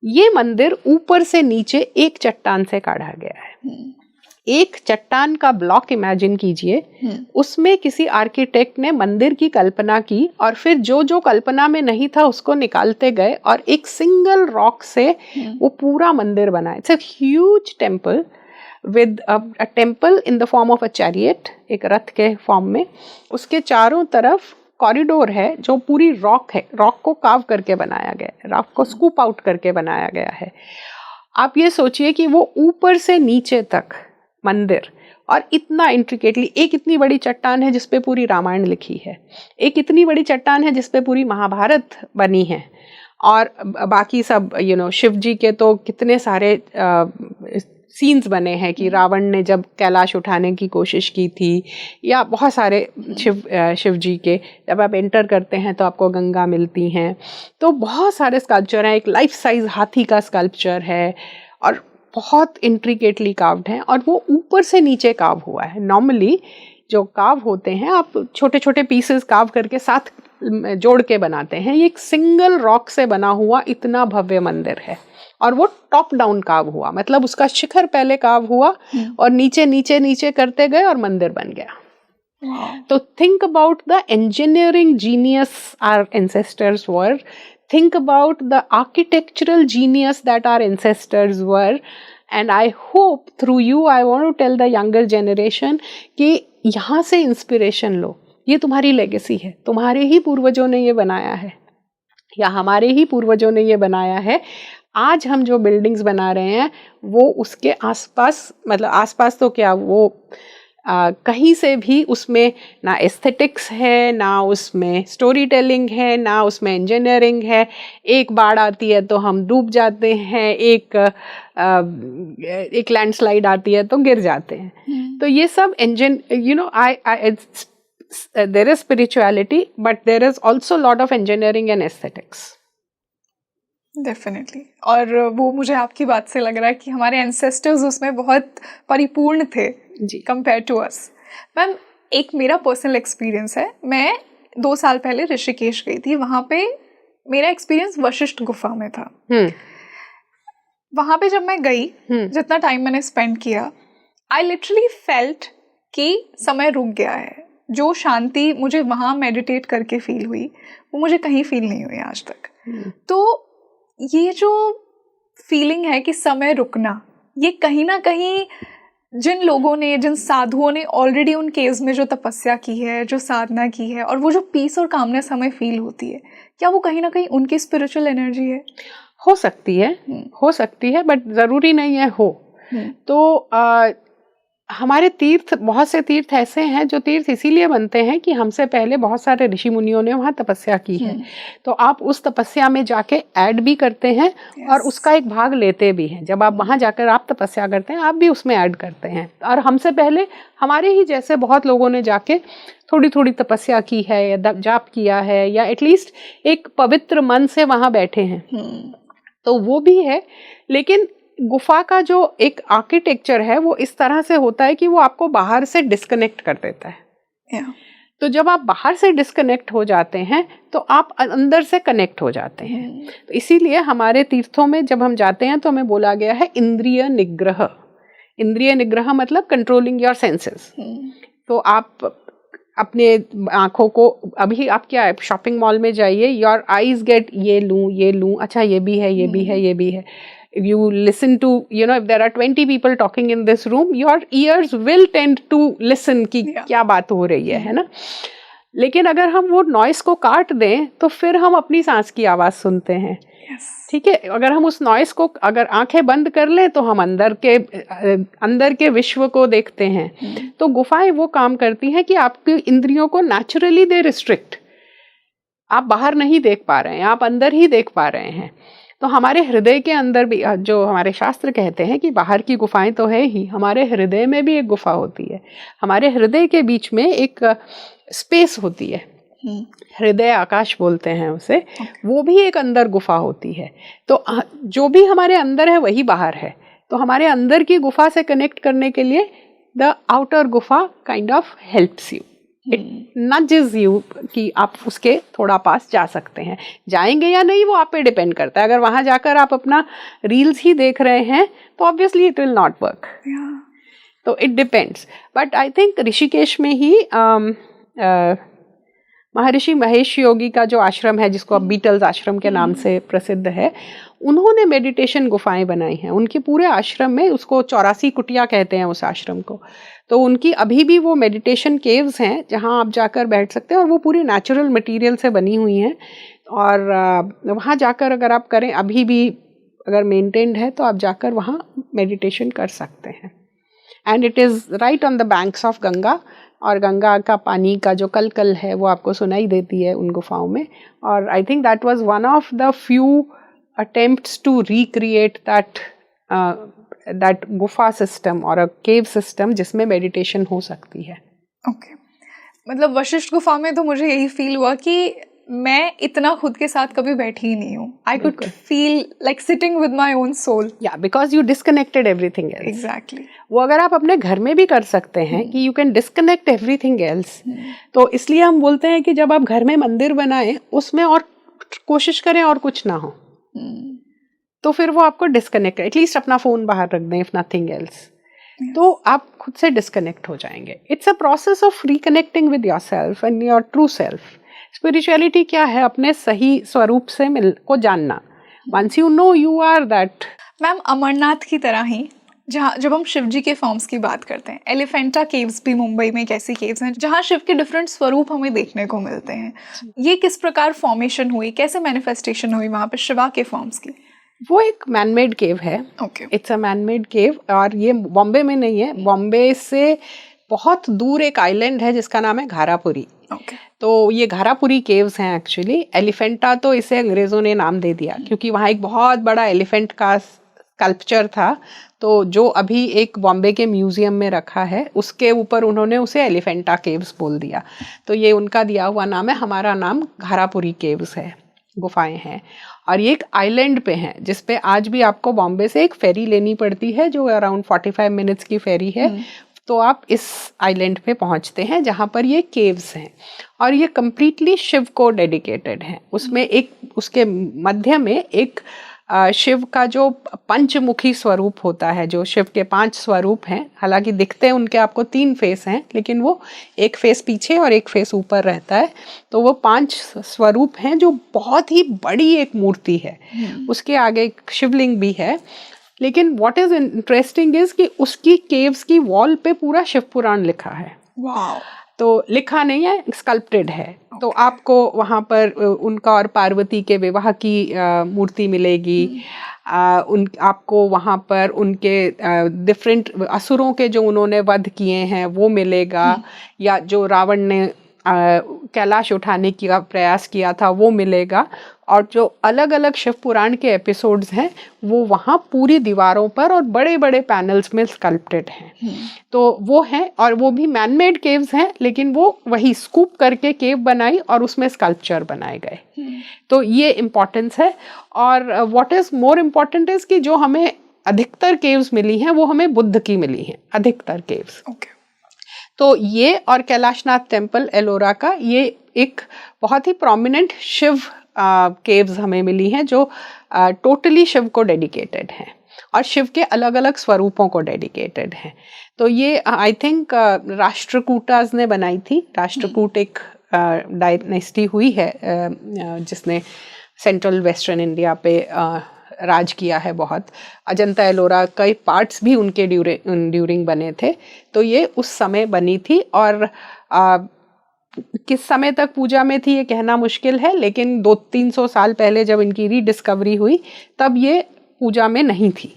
ये मंदिर ऊपर से नीचे एक चट्टान से काढ़ा गया है। एक चट्टान का ब्लॉक इमेजिन कीजिए, उसमें किसी आर्किटेक्ट ने मंदिर की कल्पना की और फिर जो जो कल्पना में नहीं था उसको निकालते गए और एक सिंगल रॉक से वो पूरा मंदिर बना। It's a huge temple with a temple in the form of a chariot, एक रथ के फॉर्म में। उसके चारों तरफ कॉरिडोर है जो पूरी रॉक है, रॉक को काव करके बनाया गया है, रॉक को स्कूप आउट करके बनाया गया है। आप ये सोचिए कि वो ऊपर से नीचे तक मंदिर, और इतना इंट्रिकेटली, एक इतनी बड़ी चट्टान है जिसपे पूरी रामायण लिखी है, एक इतनी बड़ी चट्टान है जिसपे पूरी महाभारत बनी है, और बाकी सब शिव जी के तो कितने सारे सीन्स बने हैं कि रावण ने जब कैलाश उठाने की कोशिश की थी, या बहुत सारे शिव जी के जब आप एंटर करते हैं तो आपको गंगा मिलती हैं। तो बहुत सारे स्कल्पचर हैं, एक लाइफ साइज हाथी का स्कल्पचर है और बहुत इंट्रिकेटली कार्व्ड है, और वो ऊपर से नीचे कार्व हुआ है। नॉर्मली जो कार्व होते हैं आप छोटे छोटे पीसेस कार्व करके साथ जोड़ के बनाते हैं, ये एक सिंगल रॉक से बना हुआ इतना भव्य मंदिर है, और वो टॉप डाउन कार्व हुआ, मतलब उसका शिखर पहले कार्व हुआ और नीचे नीचे नीचे करते गए और मंदिर बन गया। तो think about the engineering genius our ancestors were, think about the architectural genius that our ancestors were, and I hope through you I want to tell the younger generation कि यहाँ से इंस्पिरेशन लो, ये तुम्हारी लेगेसी है, तुम्हारे ही पूर्वजों ने ये बनाया है या हमारे ही पूर्वजों ने ये बनाया है। आज हम जो बिल्डिंग्स बना रहे हैं वो उसके आसपास, मतलब आसपास तो क्या, वो कहीं से भी उसमें ना एस्थेटिक्स है, ना उसमें स्टोरी टेलिंग है, ना उसमें इंजीनियरिंग है। एक बाढ़ आती है तो हम डूब जाते हैं, एक लैंडस्लाइड आती है तो गिर जाते हैं। तो ये सब there is spirituality, but there is also a lot of engineering and aesthetics. Definitely. और वो मुझे आपकी बात से लग रहा है कि हमारे एंसेस्टर्स उसमें बहुत परिपूर्ण थे जी, कंपेयर टू अस। मैम, एक मेरा पर्सनल एक्सपीरियंस है। मैं 2 साल पहले ऋषिकेश गई थी। वहाँ पे मेरा एक्सपीरियंस वशिष्ठ गुफा में था। वहाँ पे जब मैं गई, जितना टाइम मैंने स्पेंड किया, आई लिटरली फेल्ट कि समय रुक गया है। जो शांति मुझे वहाँ मेडिटेट करके फील हुई, वो मुझे कहीं फील नहीं हुई आज तक। तो ये जो फीलिंग है कि समय रुकना, ये कहीं ना कहीं जिन लोगों ने, जिन साधुओं ने ऑलरेडी उन केव्स में जो तपस्या की है, जो साधना की है, और वो जो पीस और कामनेस हमें फील होती है, क्या वो कहीं ना कहीं उनकी स्पिरिचुअल एनर्जी है? हो सकती है, बट ज़रूरी नहीं है हो। तो हमारे तीर्थ, बहुत से तीर्थ ऐसे हैं जो तीर्थ इसीलिए बनते हैं कि हमसे पहले बहुत सारे ऋषि मुनियों ने वहाँ तपस्या की है। तो आप उस तपस्या में जाके ऐड भी करते हैं और उसका एक भाग लेते भी हैं। जब आप वहाँ जाकर आप तपस्या करते हैं, आप भी उसमें ऐड करते हैं। और हमसे पहले हमारे ही जैसे बहुत लोगों ने जाके थोड़ी थोड़ी तपस्या की है, या जाप किया है, या एटलीस्ट एक पवित्र मन से वहाँ बैठे हैं। तो वो भी है। लेकिन गुफा का जो एक आर्किटेक्चर है वो इस तरह से होता है कि वो आपको बाहर से डिस्कनेक्ट कर देता है। तो जब आप बाहर से डिस्कनेक्ट हो जाते हैं तो आप अंदर से कनेक्ट हो जाते हैं। तो इसीलिए हमारे तीर्थों में जब हम जाते हैं तो हमें बोला गया है इंद्रिय निग्रह। इंद्रिय निग्रह मतलब कंट्रोलिंग योर सेंसेस। तो आप अपने आँखों को, अभी आप क्या है, शॉपिंग मॉल में जाइए, योर आईज गेट ये लूँ, अच्छा ये भी है, ये भी है, ये भी है। You listen to, if there are 20 people talking in this room, your ears will tend to listen कि क्या बात हो रही है ना। लेकिन अगर हम वो नॉइस को काट दें तो फिर हम अपनी सांस की आवाज़ सुनते हैं। ठीक है, अगर हम उस नॉइस को, अगर आंखें बंद कर लें तो हम अंदर के विश्व को देखते हैं। तो गुफाएं वो काम करती हैं कि आपकी इंद्रियों को नेचुरली दे रिस्ट्रिक्ट। आप बाहर नहीं देख पा रहे हैं, आप अंदर ही देख पा रहे हैं। तो हमारे हृदय के अंदर भी, जो हमारे शास्त्र कहते हैं कि बाहर की गुफाएं तो है ही, हमारे हृदय में भी एक गुफा होती है। हमारे हृदय के बीच में एक स्पेस होती है, हृदय आकाश बोलते हैं उसे। वो भी एक अंदर गुफा होती है। तो जो भी हमारे अंदर है वही बाहर है। तो हमारे अंदर की गुफा से कनेक्ट करने के लिए द आउटर गुफा kind of helps you, it nudges you कि आप उसके थोड़ा पास जा सकते हैं। जाएंगे या नहीं वो आप पे डिपेंड करता है। अगर वहां जाकर आप अपना रील्स ही देख रहे हैं तो obviously it will not work. तो it depends. But I think Rishikesh में ही महर्षि महेश योगी का जो आश्रम है, जिसको अब बीटल्स आश्रम के नाम से प्रसिद्ध है, उन्होंने मेडिटेशन गुफाएं बनाई हैं। उनके पूरे आश्रम में, उसको 84 कुटिया कहते हैं उस आश्रम को। तो उनकी अभी भी वो मेडिटेशन केव्स हैं जहां आप जाकर बैठ सकते हैं, और वो पूरी नेचुरल मटेरियल से बनी हुई हैं। और वहाँ जाकर अगर आप करें, अभी भी अगर मेंटेन्ड है, तो आप जाकर वहाँ मेडिटेशन कर सकते हैं। And it is right on the banks of Ganga, और गंगा का पानी का जो कलकल है वो आपको सुनाई देती है उन गुफाओं में। और I think that was one of the few attempts to recreate that गुफा सिस्टम और अ केव सिस्टम जिसमें मेडिटेशन हो सकती है। ओके, मतलब वशिष्ठ गुफा में तो मुझे यही फील हुआ कि मैं इतना खुद के साथ कभी बैठी ही नहीं हूँ। I could feel like sitting with my own soul. या because you disconnected everything else. Exactly. वो अगर आप अपने घर में भी कर सकते हैं कि you can disconnect everything else. तो इसलिए हम बोलते हैं कि जब आप घर में मंदिर बनाएं, उसमें और कोशिश करें और कुछ ना हो, तो फिर वो आपको डिस्कनेक्ट, एटलीस्ट अपना फोन बाहर रख दें, इफ नथिंग एल्स, तो आप खुद से डिस्कनेक्ट हो जाएंगे। It's a process of reconnecting with yourself and your true self. Spirituality क्या है? अपने सही स्वरूप से को जानना। Once you know you are that. Ma'am, Amarnath की तरह ही जहाँ जब हम शिव जी के फॉर्म्स की बात करते हैं, एलिफेंटा केव्स भी मुंबई में एक ऐसी केव्स हैं जहाँ शिव के डिफरेंट स्वरूप हमें देखने को मिलते हैं। ये किस प्रकार फॉर्मेशन हुई, कैसे मैनिफेस्टेशन हुई वहाँ पे शिवा के फॉर्म्स की? वो एक मैनमेड केव है। ओके, इट्स अ मैनमेड केव, और ये बॉम्बे में नहीं है। बॉम्बे से बहुत दूर एक आइलैंड है जिसका नाम है घारापुरी। तो ये घारापुरी केव्स हैं एक्चुअली। एलिफेंटा तो इसे अंग्रेज़ों ने नाम दे दिया क्योंकि वहाँ एक बहुत बड़ा एलिफेंट का स्कल्पचर था, तो जो अभी एक बॉम्बे के म्यूजियम में रखा है उसके ऊपर उन्होंने उसे एलिफेंटा केव्स बोल दिया। तो ये उनका दिया हुआ नाम है। हमारा नाम घारापुरी केव्स है, गुफाएं हैं। और ये एक आइलैंड पे हैं जिस पे आज भी आपको बॉम्बे से एक फेरी लेनी पड़ती है जो अराउंड 45 मिनट्स की फेरी है। तो आप इस आइलैंड पे पहुंचते हैं जहाँ पर ये केव्स हैं और ये कम्प्लीटली शिव को डेडिकेटेड है। उसमें एक उसके मध्य में एक शिव का जो पंचमुखी स्वरूप होता है, जो शिव के 5 स्वरूप हैं, हालांकि दिखते हैं उनके आपको 3 फेस हैं लेकिन वो एक फेस पीछे और एक फेस ऊपर रहता है। तो वो 5 स्वरूप हैं जो बहुत ही बड़ी एक मूर्ति है। उसके आगे एक शिवलिंग भी है। लेकिन व्हाट इज इंटरेस्टिंग इज कि उसकी केव्स की वॉल पे पूरा शिव पुराण लिखा है। वाओ। तो लिखा नहीं है, स्कल्प्टेड है। तो आपको वहाँ पर उनका और पार्वती के विवाह की मूर्ति मिलेगी। आपको वहाँ पर उनके डिफरेंट असुरों के जो उन्होंने वध किए हैं वो मिलेगा, या जो रावण ने कैलाश उठाने का प्रयास किया था वो मिलेगा। और जो अलग अलग शिव पुराण के एपिसोड्स हैं वो वहाँ पूरी दीवारों पर और बड़े बड़े पैनल्स में स्कल्प्टेड हैं। तो वो हैं, और वो भी मैन मेड केव्स हैं लेकिन वो वही स्कूप करके केव बनाई और उसमें स्कल्पचर बनाए गए। तो ये इम्पोर्टेंस है। और what is more important is कि जो हमें अधिकतर केव्स मिली हैं वो हमें बुद्ध की मिली हैं, अधिकतर केव्स। तो ये और कैलाशनाथ टेम्पल एलोरा का ये एक बहुत ही प्रोमिनेंट शिव केव्स हमें मिली हैं जो टोटली शिव को डेडिकेटेड हैं और शिव के अलग अलग स्वरूपों को डेडिकेटेड हैं। तो ये आई थिंक राष्ट्रकूटाज ने बनाई थी। राष्ट्रकूट एक डायनेस्टी हुई है जिसने सेंट्रल वेस्टर्न इंडिया पे राज किया है बहुत। अजंता एलोरा कई पार्ट्स भी उनके ड्यूरिंग बने थे। तो ये उस समय बनी थी और किस समय तक पूजा में थी ये कहना मुश्किल है, लेकिन 200-300 साल पहले जब इनकी रीडिस्कवरी हुई तब ये पूजा में नहीं थी।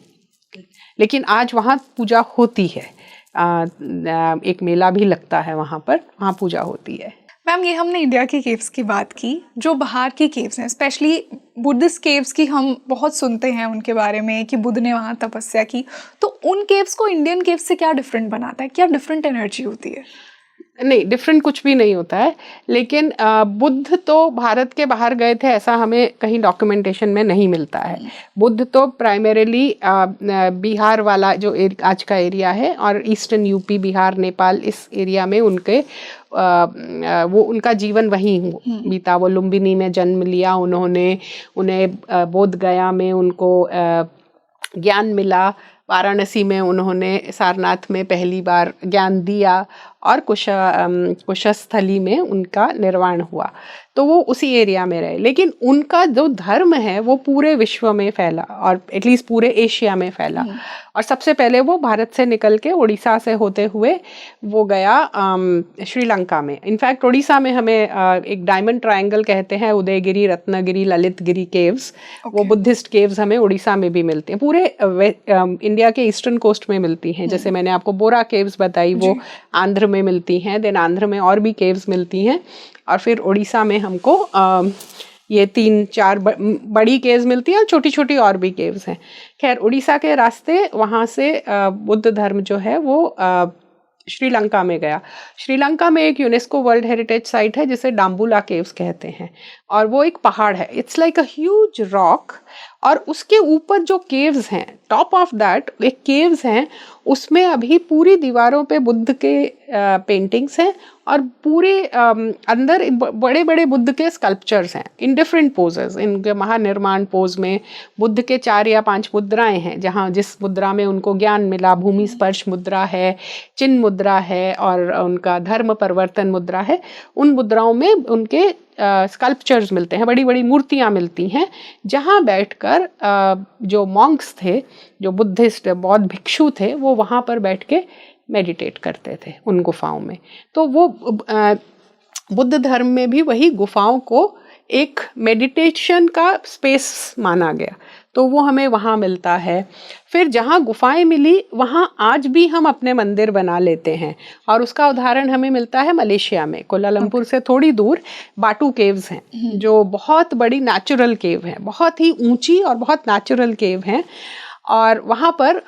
लेकिन आज वहाँ पूजा होती है। एक मेला भी लगता है वहाँ पर, वहाँ पूजा होती है। मैम, ये हमने इंडिया की केव्स की बात की, जो बाहर की केव्स हैं, स्पेशली बुद्धिस्ट केव्स की हम बहुत सुनते हैं उनके बारे में कि बुद्ध ने वहाँ तपस्या की। तो उन केव्स को इंडियन केव्स से क्या डिफरेंट बनाता है? क्या डिफरेंट एनर्जी होती है? नहीं, डिफरेंट कुछ भी नहीं होता है। लेकिन बुद्ध तो भारत के बाहर गए थे ऐसा हमें कहीं डॉक्यूमेंटेशन में नहीं मिलता है। बुद्ध तो प्राइमरीली बिहार वाला जो आज का एरिया है और ईस्टर्न यूपी, बिहार, नेपाल, इस एरिया में उनके वो उनका जीवन वहीं बीता। वो लुम्बिनी में जन्म लिया उन्होंने, उन्हें बोध गया में उनको ज्ञान मिला, वाराणसी में उन्होंने सारनाथ में पहली बार ज्ञान दिया और कुशस्थली में उनका निर्वाण हुआ। तो वो उसी एरिया में रहे। लेकिन उनका जो धर्म है वो पूरे विश्व में फैला और एटलीस्ट पूरे एशिया में फैला। और सबसे पहले वो भारत से निकल के उड़ीसा से होते हुए वो गया श्रीलंका में। इनफैक्ट उड़ीसा में हमें एक डायमंड ट्रायंगल कहते हैं, उदयगिरी, रत्नगिरी, ललितगिरी केव्स। वो बुद्धिस्ट केव्स हमें उड़ीसा में भी मिलती हैं, पूरे इंडिया के ईस्टर्न कोस्ट में मिलती हैं। जैसे मैंने आपको बोरा केव्स बताई वो आंध्र में मिलती हैं। देन आंध्र में और भी केव्स मिलती हैं और फिर उड़ीसा में हमको ये 3-4 बड़ी केव्स मिलती हैं और छोटी छोटी और भी केव्स हैं। खैर, उड़ीसा के रास्ते वहाँ से बुद्ध धर्म जो है वो श्रीलंका में गया। श्रीलंका में एक यूनेस्को वर्ल्ड हेरिटेज साइट है जिसे डाम्बुला केव्स कहते हैं और वो एक पहाड़ है। It's like a huge rock और उसके ऊपर जो केव्स हैं, टॉप ऑफ दैट एक केव्स हैं, उसमें अभी पूरी दीवारों पे बुद्ध के पेंटिंग्स हैं और पूरे अंदर बड़े बड़े बुद्ध के स्कल्पचर्स हैं इन डिफरेंट पोजेस। इनके महानिर्माण पोज में बुद्ध के 4 या 5 मुद्राएं हैं, जहाँ जिस मुद्रा में उनको ज्ञान मिला, भूमि स्पर्श मुद्रा है, चिन्ह मुद्रा है और उनका धर्म परिवर्तन मुद्रा है। उन मुद्राओं में उनके स्कल्पचर्स मिलते हैं, बड़ी बड़ी मूर्तियाँ मिलती हैं, जहाँ बैठकर जो मॉन्क्स थे, जो बुद्धिस्ट बौद्ध भिक्षु थे, वो वहाँ पर बैठ के मेडिटेट करते थे उन गुफाओं में। तो वो बुद्ध धर्म में भी वही गुफाओं को एक मेडिटेशन का स्पेस माना गया। तो वो हमें वहाँ मिलता है। फिर जहाँ गुफाएं मिली वहाँ आज भी हम अपने मंदिर बना लेते हैं, और उसका उदाहरण हमें मिलता है मलेशिया में, कोलालमपुर से थोड़ी दूर बाटू केव्स हैं, जो बहुत बड़ी नेचुरल केव हैं, बहुत ही ऊंची और बहुत नेचुरल केव हैं। और वहाँ पर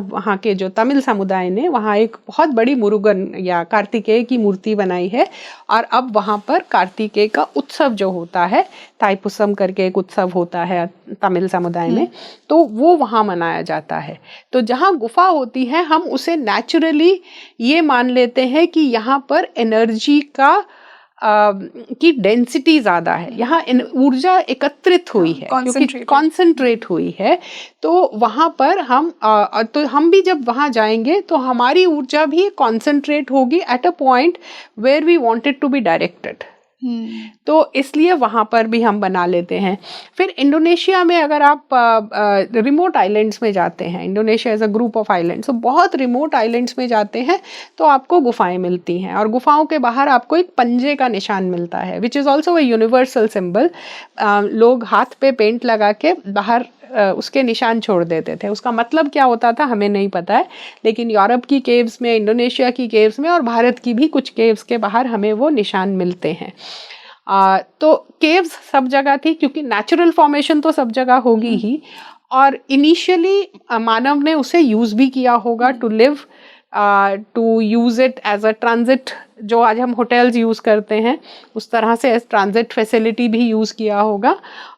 वहाँ के जो तमिल समुदाय ने वहाँ एक बहुत बड़ी मुरुगन या कार्तिकेय की मूर्ति बनाई है, और अब वहाँ पर कार्तिकेय का उत्सव जो होता है, थाईपुसम करके एक उत्सव होता है तमिल समुदाय में, तो वो वहाँ मनाया जाता है। तो जहाँ गुफा होती है हम उसे नेचुरली ये मान लेते हैं कि यहाँ पर एनर्जी की डेंसिटी ज़्यादा है, यहाँ ऊर्जा एकत्रित हुई है, क्योंकि कॉन्सेंट्रेट हुई है। तो वहाँ पर हम भी जब वहाँ जाएंगे तो हमारी ऊर्जा भी कॉन्सेंट्रेट होगी at a point where we wanted to be directed. तो इसलिए वहाँ पर भी हम बना लेते हैं। फिर इंडोनेशिया में अगर आप रिमोट आइलैंड्स में जाते हैं, Indonesia as a group of islands, तो बहुत रिमोट आइलैंड्स में जाते हैं तो आपको गुफाएं मिलती हैं, और गुफाओं के बाहर आपको एक पंजे का निशान मिलता है, which is also a universal symbol. लोग हाथ पे पेंट लगा के बाहर उसके निशान छोड़ देते थे। उसका मतलब क्या होता था हमें नहीं पता है, लेकिन यूरोप की केव्स में, इंडोनेशिया की केव्स में और भारत की भी कुछ केव्स के बाहर हमें वो निशान मिलते हैं। तो केव्स सब जगह थी, क्योंकि नेचुरल फॉर्मेशन तो सब जगह होगी ही, और इनिशियली मानव ने उसे यूज़ भी किया होगा to live, to use it as a transit. जो आज हम होटल्स यूज़ करते हैं उस तरह से एज ट्रांजिट फैसिलिटी भी यूज़ किया होगा।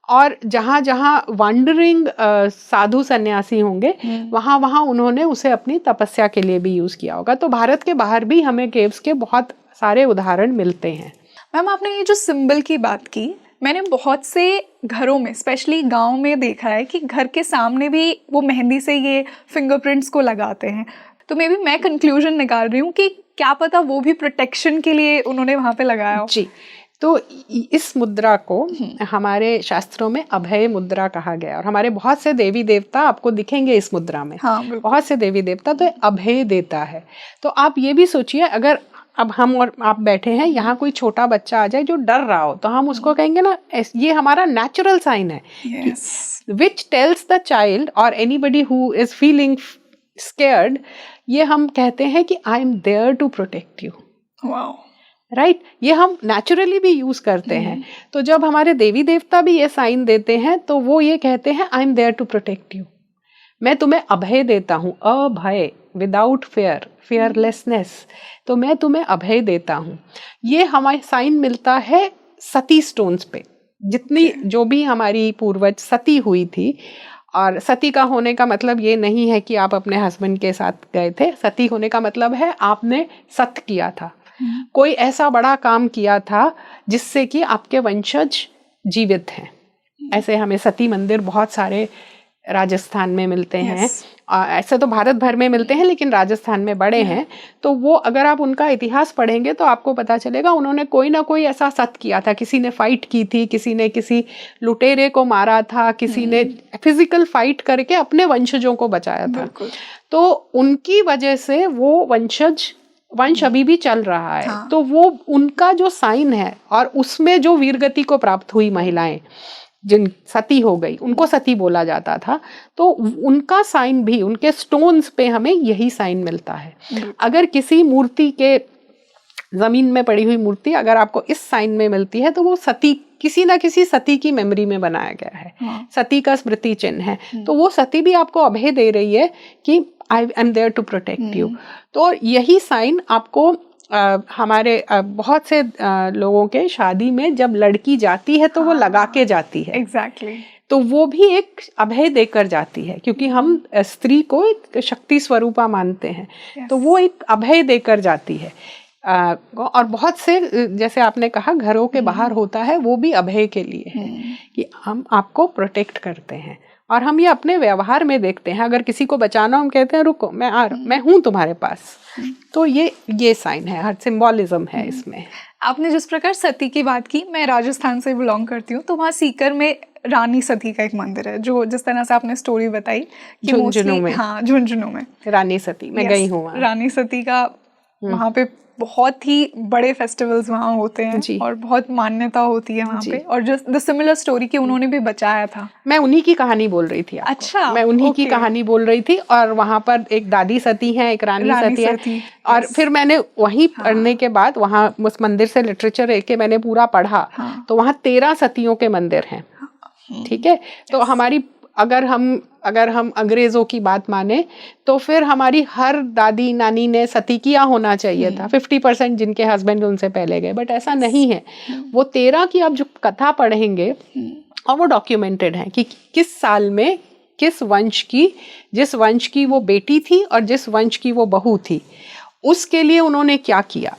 और जहाँ जहाँ वांडरिंग साधु सन्यासी होंगे वहाँ वहाँ उन्होंने उसे अपनी तपस्या के लिए भी यूज़ किया होगा। तो भारत के बाहर भी हमें केव्स के बहुत सारे उदाहरण मिलते हैं। मैम, आपने ये जो सिंबल की बात की, मैंने बहुत से घरों में, स्पेशली गांव में देखा है कि घर के सामने भी वो मेहंदी से ये फिंगरप्रिंट्स को लगाते हैं। तो मे बी मैं कंक्लूजन निकाल रही हूँ कि क्या पता वो भी प्रोटेक्शन के लिए उन्होंने वहाँ पे लगाया हो। जी, तो इस मुद्रा को हमारे शास्त्रों में अभय मुद्रा कहा गया, और हमारे बहुत से देवी देवता आपको दिखेंगे इस मुद्रा में। हाँ, बहुत से देवी देवता तो अभय देता है। तो आप ये भी सोचिए, अगर अब हम और आप बैठे हैं, यहाँ कोई छोटा बच्चा आ जाए जो डर रहा हो, तो हम उसको कहेंगे ना, ये हमारा नेचुरल साइन है, विच टेल्स द चाइल्ड और anybody who is feeling scared, ये हम कहते हैं कि I am there to protect you. Right, ये हम नेचुरली भी यूज करते हैं। तो जब हमारे देवी देवता भी ये साइन देते हैं तो वो ये कहते हैं I am there to protect you, मैं तुम्हें अभय देता हूँ, अभय, विदाउट फेयर, फेयरलेसनेस, तो मैं तुम्हें अभय देता हूँ। ये हमारे साइन मिलता है सती स्टोन्स पे, जितनी जो भी हमारी पूर्वज सती हुई थी। और सती का होने का मतलब ये नहीं है कि आप अपने हस्बैंड के साथ गए थे, सती होने का मतलब है आपने सत किया था, कोई ऐसा बड़ा काम किया था जिससे कि आपके वंशज जीवित हैं। ऐसे हमें सती मंदिर बहुत सारे राजस्थान में मिलते हैं, ऐसे तो भारत भर में मिलते हैं लेकिन राजस्थान में बड़े हैं। तो वो अगर आप उनका इतिहास पढ़ेंगे तो आपको पता चलेगा उन्होंने कोई ना कोई ऐसा सत किया था। किसी ने फाइट की थी, किसी ने किसी लुटेरे को मारा था, किसी ने फिजिकल फाइट करके अपने वंशजों को बचाया था। तो उनकी वजह से वो वंश अभी भी चल रहा है। तो वो उनका जो साइन है, और उसमें जो वीरगति को प्राप्त हुई महिलाएं जिन सती हो गई, उनको सती बोला जाता था। तो उनका साइन भी, उनके स्टोन्स पे हमें यही साइन मिलता है। अगर किसी मूर्ति के, जमीन में पड़ी हुई मूर्ति अगर आपको इस साइन में मिलती है तो वो सती, किसी ना किसी सती की मेमोरी में बनाया गया है, सती का स्मृति चिन्ह है। तो वो सती भी आपको अभय दे रही है कि I am there to protect you. तो यही साइन आपको हमारे बहुत से लोगों के शादी में जब लड़की जाती है तो वो लगा के जाती है। एग्जैक्टली। तो वो भी एक अभय देकर जाती है, क्योंकि हम स्त्री को एक शक्ति स्वरूपा मानते हैं। तो वो एक अभय देकर जाती है। और बहुत से, जैसे आपने कहा, घरों के बाहर होता है, वो भी अभय के लिए है कि हम आपको प्रोटेक्ट करते हैं। और हम ये अपने व्यवहार में देखते हैं। अगर किसी को बचाना, हम कहते हैं रुको, मैं हूँ तुम्हारे पास। तो ये साइन है, हर सिंबॉलिज्म है इसमें। आपने जिस प्रकार सती की बात की, मैं राजस्थान से बिलोंग करती हूँ, तो वहाँ सीकर में रानी सती का एक मंदिर है, जो जिस तरह से आपने स्टोरी बताई कि झुंझुनू में। हाँ, झुंझुनू में रानी सती, मैं गई हूँ वहाँ। रानी सती का वहाँ पे बहुत ही बड़े फेस्टिवल्स वहाँ होते हैं जी। और बहुत मान्यता होती है वहाँ जी। पे, और जस्ट द सिमिलर स्टोरी कि उन्होंने भी बचाया था। मैं उन्हीं की कहानी बोल रही थी आपको। अच्छा, मैं उन्हीं की ओके। कहानी बोल रही थी, और वहाँ पर एक दादी सती हैं, एक रानी सती है, सती, और yes। फिर मैंने वहीं हाँ। पढ़ने के बाद वहाँ उस मंदिर से लिटरेचर लेके मैंने पूरा पढ़ा। हाँ। तो वहाँ 13 सतियों के मंदिर हैं। ठीक है, तो हमारी अगर हम अंग्रेजों की बात माने तो फिर हमारी हर दादी नानी ने सती किया होना चाहिए था। 50% जिनके हस्बैंड उनसे पहले गए, बट ऐसा नहीं है। वो 13 की आप जो कथा पढ़ेंगे और वो डॉक्यूमेंटेड है कि किस साल में जिस वंश की वो बेटी थी और जिस वंश की वो बहू थी, उसके लिए उन्होंने क्या किया।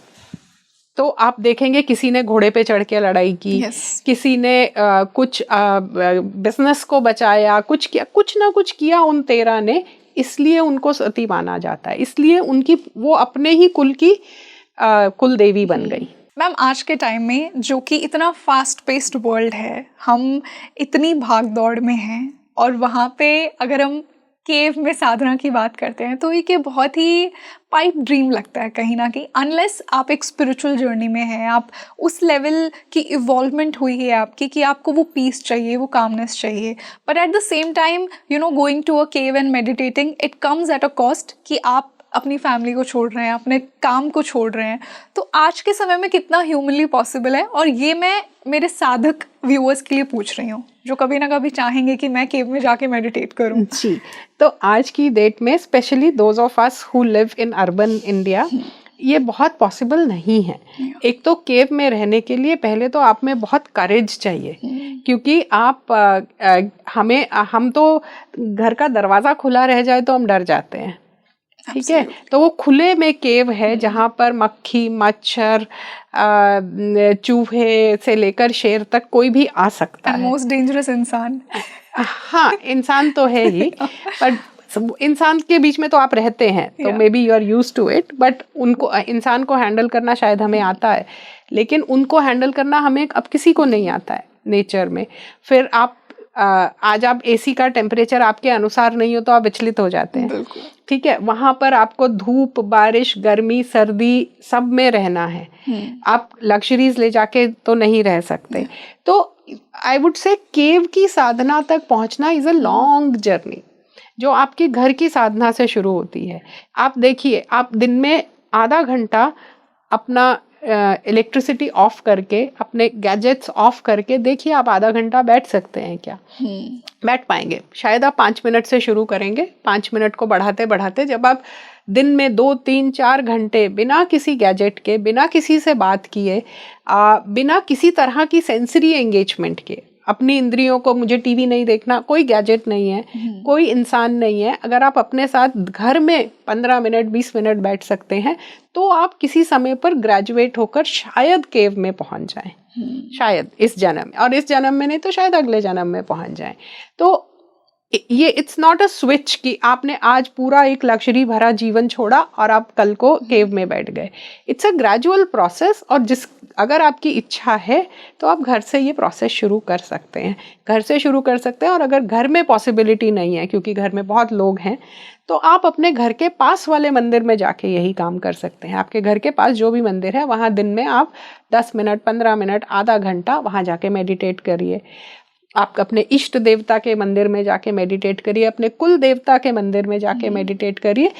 तो आप देखेंगे किसी ने घोड़े पे चढ़ के लड़ाई की, किसी ने कुछ बिजनेस को बचाया, कुछ किया, कुछ ना कुछ किया उन 13 ने, इसलिए उनको सती माना जाता है। इसलिए उनकी वो अपने ही कुल की कुल देवी बन गई। मैम, आज के टाइम में जो कि इतना फास्ट पेस्ड वर्ल्ड है, हम इतनी भाग दौड़ में हैं, और वहाँ पे अगर हम केव में साधना की बात करते हैं तो ये बहुत ही पाइप ड्रीम लगता है कहीं ना कहीं, अनलेस आप एक स्पिरिचुअल जर्नी में हैं, आप उस लेवल की इवॉल्वमेंट हुई है आपकी कि आपको वो पीस चाहिए, वो कामनेस चाहिए। But at the same time going to a cave and meditating, it comes at a cost कि आप अपनी फैमिली को छोड़ रहे हैं, अपने काम को छोड़ रहे हैं। तो आज के समय में कितना ह्यूमनली पॉसिबल है, और ये मैं मेरे साधक व्यूअर्स के लिए पूछ रही हूँ जो कभी ना कभी चाहेंगे कि मैं केव में जाके मेडिटेट करूँ। जी, तो आज की डेट में specially those of us who live in urban India, ये बहुत पॉसिबल नहीं है। एक तो केव में रहने के लिए पहले तो आप में बहुत करेज चाहिए, क्योंकि हम तो घर का दरवाज़ा खुला रह जाए तो हम डर जाते हैं। ठीक है, तो वो खुले में केव है जहाँ पर मक्खी, मच्छर, चूहे से लेकर शेर तक कोई भी आ सकता है। मोस्ट डेंजरस इंसान। हाँ, इंसान तो है ही, पर इंसान के बीच में तो आप रहते हैं, तो maybe you are used to it. But उनको, इंसान को हैंडल करना शायद हमें आता है, लेकिन उनको हैंडल करना हमें अब किसी को नहीं आता है नेचर में। फिर आज आप एसी का टेम्परेचर आपके अनुसार नहीं हो तो आप विचलित हो जाते हैं। ठीक है, वहां पर आपको धूप, बारिश, गर्मी, सर्दी सब में रहना है। आप लग्जरीज ले जाके तो नहीं रह सकते। तो आई वुड से केव की साधना तक पहुंचना इज अ लॉन्ग जर्नी, जो आपके घर की साधना से शुरू होती है। आप देखिए, आप दिन में आधा घंटा अपना इलेक्ट्रिसिटी ऑफ करके, अपने गैजेट्स ऑफ करके देखिए, आप आधा घंटा बैठ सकते हैं क्या? बैठ पाएंगे? शायद आप 5 मिनट से शुरू करेंगे, 5 मिनट को बढ़ाते बढ़ाते जब आप दिन में 2, 3, 4 घंटे बिना किसी गैजेट के, बिना किसी से बात किए, बिना किसी तरह की सेंसरी एंगेजमेंट के, अपनी इंद्रियों को, मुझे टीवी नहीं देखना, कोई गैजेट नहीं है, कोई इंसान नहीं है, अगर आप अपने साथ घर में 15 मिनट 20 मिनट बैठ सकते हैं तो आप किसी समय पर ग्रेजुएट होकर शायद केव में पहुंच जाएं। शायद इस जन्म में, और इस जन्म में नहीं तो शायद अगले जन्म में पहुंच जाएं। तो ये इट्स नॉट अ स्विच कि आपने आज पूरा एक लग्जरी भरा जीवन छोड़ा और आप कल को केव में बैठ गए। इट्स अ ग्रेजुअल प्रोसेस, और अगर आपकी इच्छा है तो आप घर से ये प्रोसेस शुरू कर सकते हैं, घर से शुरू कर सकते हैं। और अगर घर में पॉसिबिलिटी नहीं है, क्योंकि घर में बहुत लोग हैं, तो आप अपने घर के पास वाले मंदिर में जाके यही काम कर सकते हैं। आपके घर के पास जो भी मंदिर है, वहाँ दिन में आप 10 मिनट, 15 मिनट, आधा घंटा वहाँ जाके मेडिटेट करिए। आप अपने इष्ट देवता के मंदिर में जाके मेडिटेट करिए, अपने कुल देवता के मंदिर में जाके मेडिटेट करिए।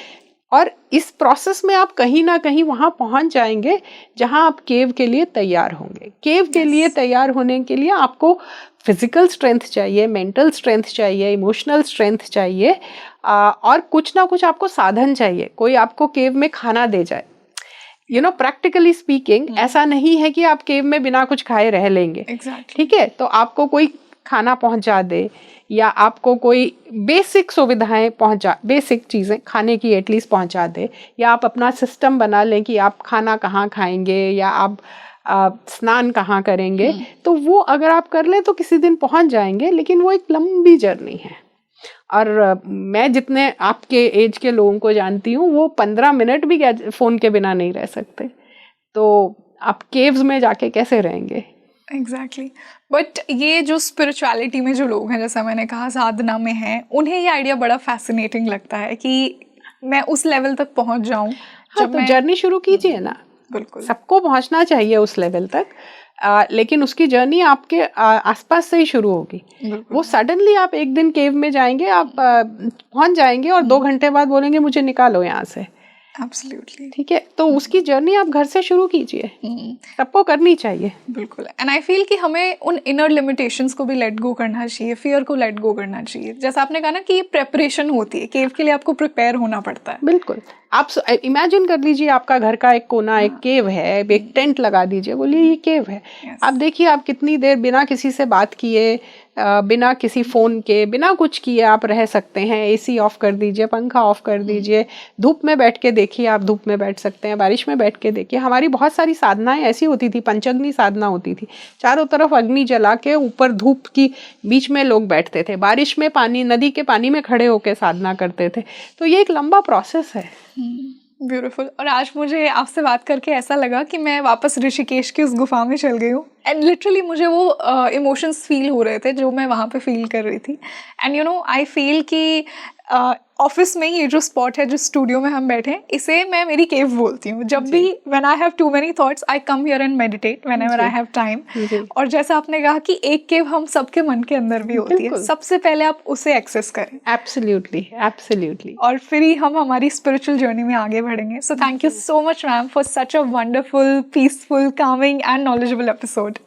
और इस प्रोसेस में आप कहीं ना कहीं वहाँ पहुँच जाएंगे जहाँ आप केव के लिए तैयार होंगे। केव के लिए तैयार होने के लिए आपको फिजिकल स्ट्रेंथ चाहिए, मेंटल स्ट्रेंथ चाहिए, इमोशनल स्ट्रेंथ चाहिए, और कुछ ना कुछ आपको साधन चाहिए। कोई आपको केव में खाना दे जाए, प्रैक्टिकली स्पीकिंग ऐसा नहीं है कि आप केव में बिना कुछ खाए रह लेंगे। ठीक है, तो आपको कोई खाना पहुंचा दे, या आपको कोई बेसिक सुविधाएं बेसिक चीज़ें खाने की एटलीस्ट पहुंचा दे, या आप अपना सिस्टम बना लें कि आप खाना कहाँ खाएंगे, या आप स्नान कहाँ करेंगे। तो वो अगर आप कर लें तो किसी दिन पहुंच जाएंगे, लेकिन वो एक लंबी जर्नी है। और मैं जितने आपके एज के लोगों को जानती हूँ, वो 15 मिनट भी फ़ोन के बिना नहीं रह सकते। तो आप केव्स में जाके कैसे रहेंगे? एग्जैक्टली। बट ये जो स्पिरिचुअलिटी में जो लोग हैं, जैसा मैंने कहा साधना में हैं, उन्हें ये आइडिया बड़ा फैसिनेटिंग लगता है कि मैं उस लेवल तक पहुंच जाऊं। हाँ, तो जर्नी शुरू कीजिए ना। बिल्कुल सबको पहुंचना चाहिए उस लेवल तक, लेकिन उसकी जर्नी आपके आसपास से ही शुरू होगी। वो सडनली आप एक दिन केव में जाएंगे, आप पहुंच जाएंगे और 2 घंटे बाद बोलेंगे मुझे निकालो यहाँ से। एब्सोल्युटली, ठीक है, तो उसकी जर्नी आप घर से शुरू कीजिए, सबको करनी चाहिए। बिल्कुल। एंड आई फील कि हमें उन इनर लिमिटेशंस को भी लेट गो करना चाहिए, फियर को लेट गो करना चाहिए। जैसा आपने कहा ना कि ये प्रेपरेशन होती है, केव के लिए आपको प्रिपेयर होना पड़ता है। बिल्कुल, आप इमेजिन कर लीजिए आपका घर का एक कोना एक केव है, एक टेंट लगा दीजिए, बोलिए ये केव है। आप देखिए आप कितनी देर बिना किसी से बात किए, बिना किसी फ़ोन के, बिना कुछ किए आप रह सकते हैं। एसी ऑफ कर दीजिए, पंखा ऑफ कर दीजिए, धूप में बैठ के देखिए, आप धूप में बैठ सकते हैं, बारिश में बैठ के देखिए। हमारी बहुत सारी साधनाएं ऐसी होती थी, पंचअग्नि साधना होती थी, चारों तरफ अग्नि जला के ऊपर धूप की बीच में लोग बैठते थे, बारिश में पानी, नदी के पानी में खड़े होकर साधना करते थे। तो ये एक लंबा प्रोसेस है। ब्यूटीफुल। और आज मुझे आपसे बात करके ऐसा लगा कि मैं वापस ऋषिकेश की उस गुफा में चल गई हूँ। एंड लिटरली मुझे वो इमोशंस फील हो रहे थे जो मैं वहाँ पे फील कर रही थी। And you know I feel कि ऑफिस में ये जो स्पॉट है, जो स्टूडियो में हम बैठे हैं, इसे मैं मेरी केव बोलती हूँ। जब भी when I have too many thoughts I come here and meditate whenever I have time. और जैसा आपने कहा कि एक केव हम सबके मन के अंदर भी होती है, सबसे पहले आप उसे एक्सेस करें। Absolutely, absolutely. और फिर ही हम हमारी स्पिरिचुअल जर्नी में आगे बढ़ेंगे। So thank you so much ma'am for such a wonderful, peaceful, Kameng and knowledgeable episode.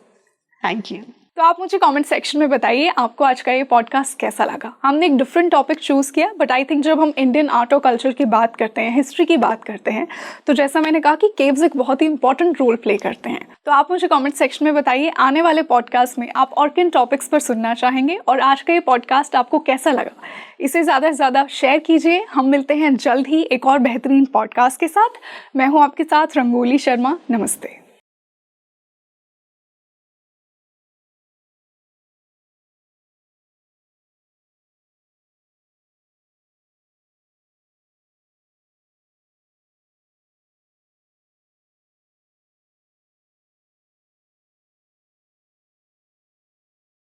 Thank you. तो आप मुझे कमेंट सेक्शन में बताइए आपको आज का ये पॉडकास्ट कैसा लगा। हमने एक डिफरेंट टॉपिक चूज किया, बट आई थिंक जब हम इंडियन आर्ट और कल्चर की बात करते हैं, हिस्ट्री की बात करते हैं, तो जैसा मैंने कहा कि केव्स एक बहुत ही इंपॉर्टेंट रोल प्ले करते हैं। तो आप मुझे कमेंट सेक्शन में बताइए आने वाले पॉडकास्ट में आप और किन टॉपिक्स पर सुनना चाहेंगे और आज का ये पॉडकास्ट आपको कैसा लगा। इसे ज़्यादा से ज़्यादा शेयर कीजिए। हम मिलते हैं जल्द ही एक और बेहतरीन पॉडकास्ट के साथ। मैं हूँ आपके साथ रंगोली शर्मा। नमस्ते।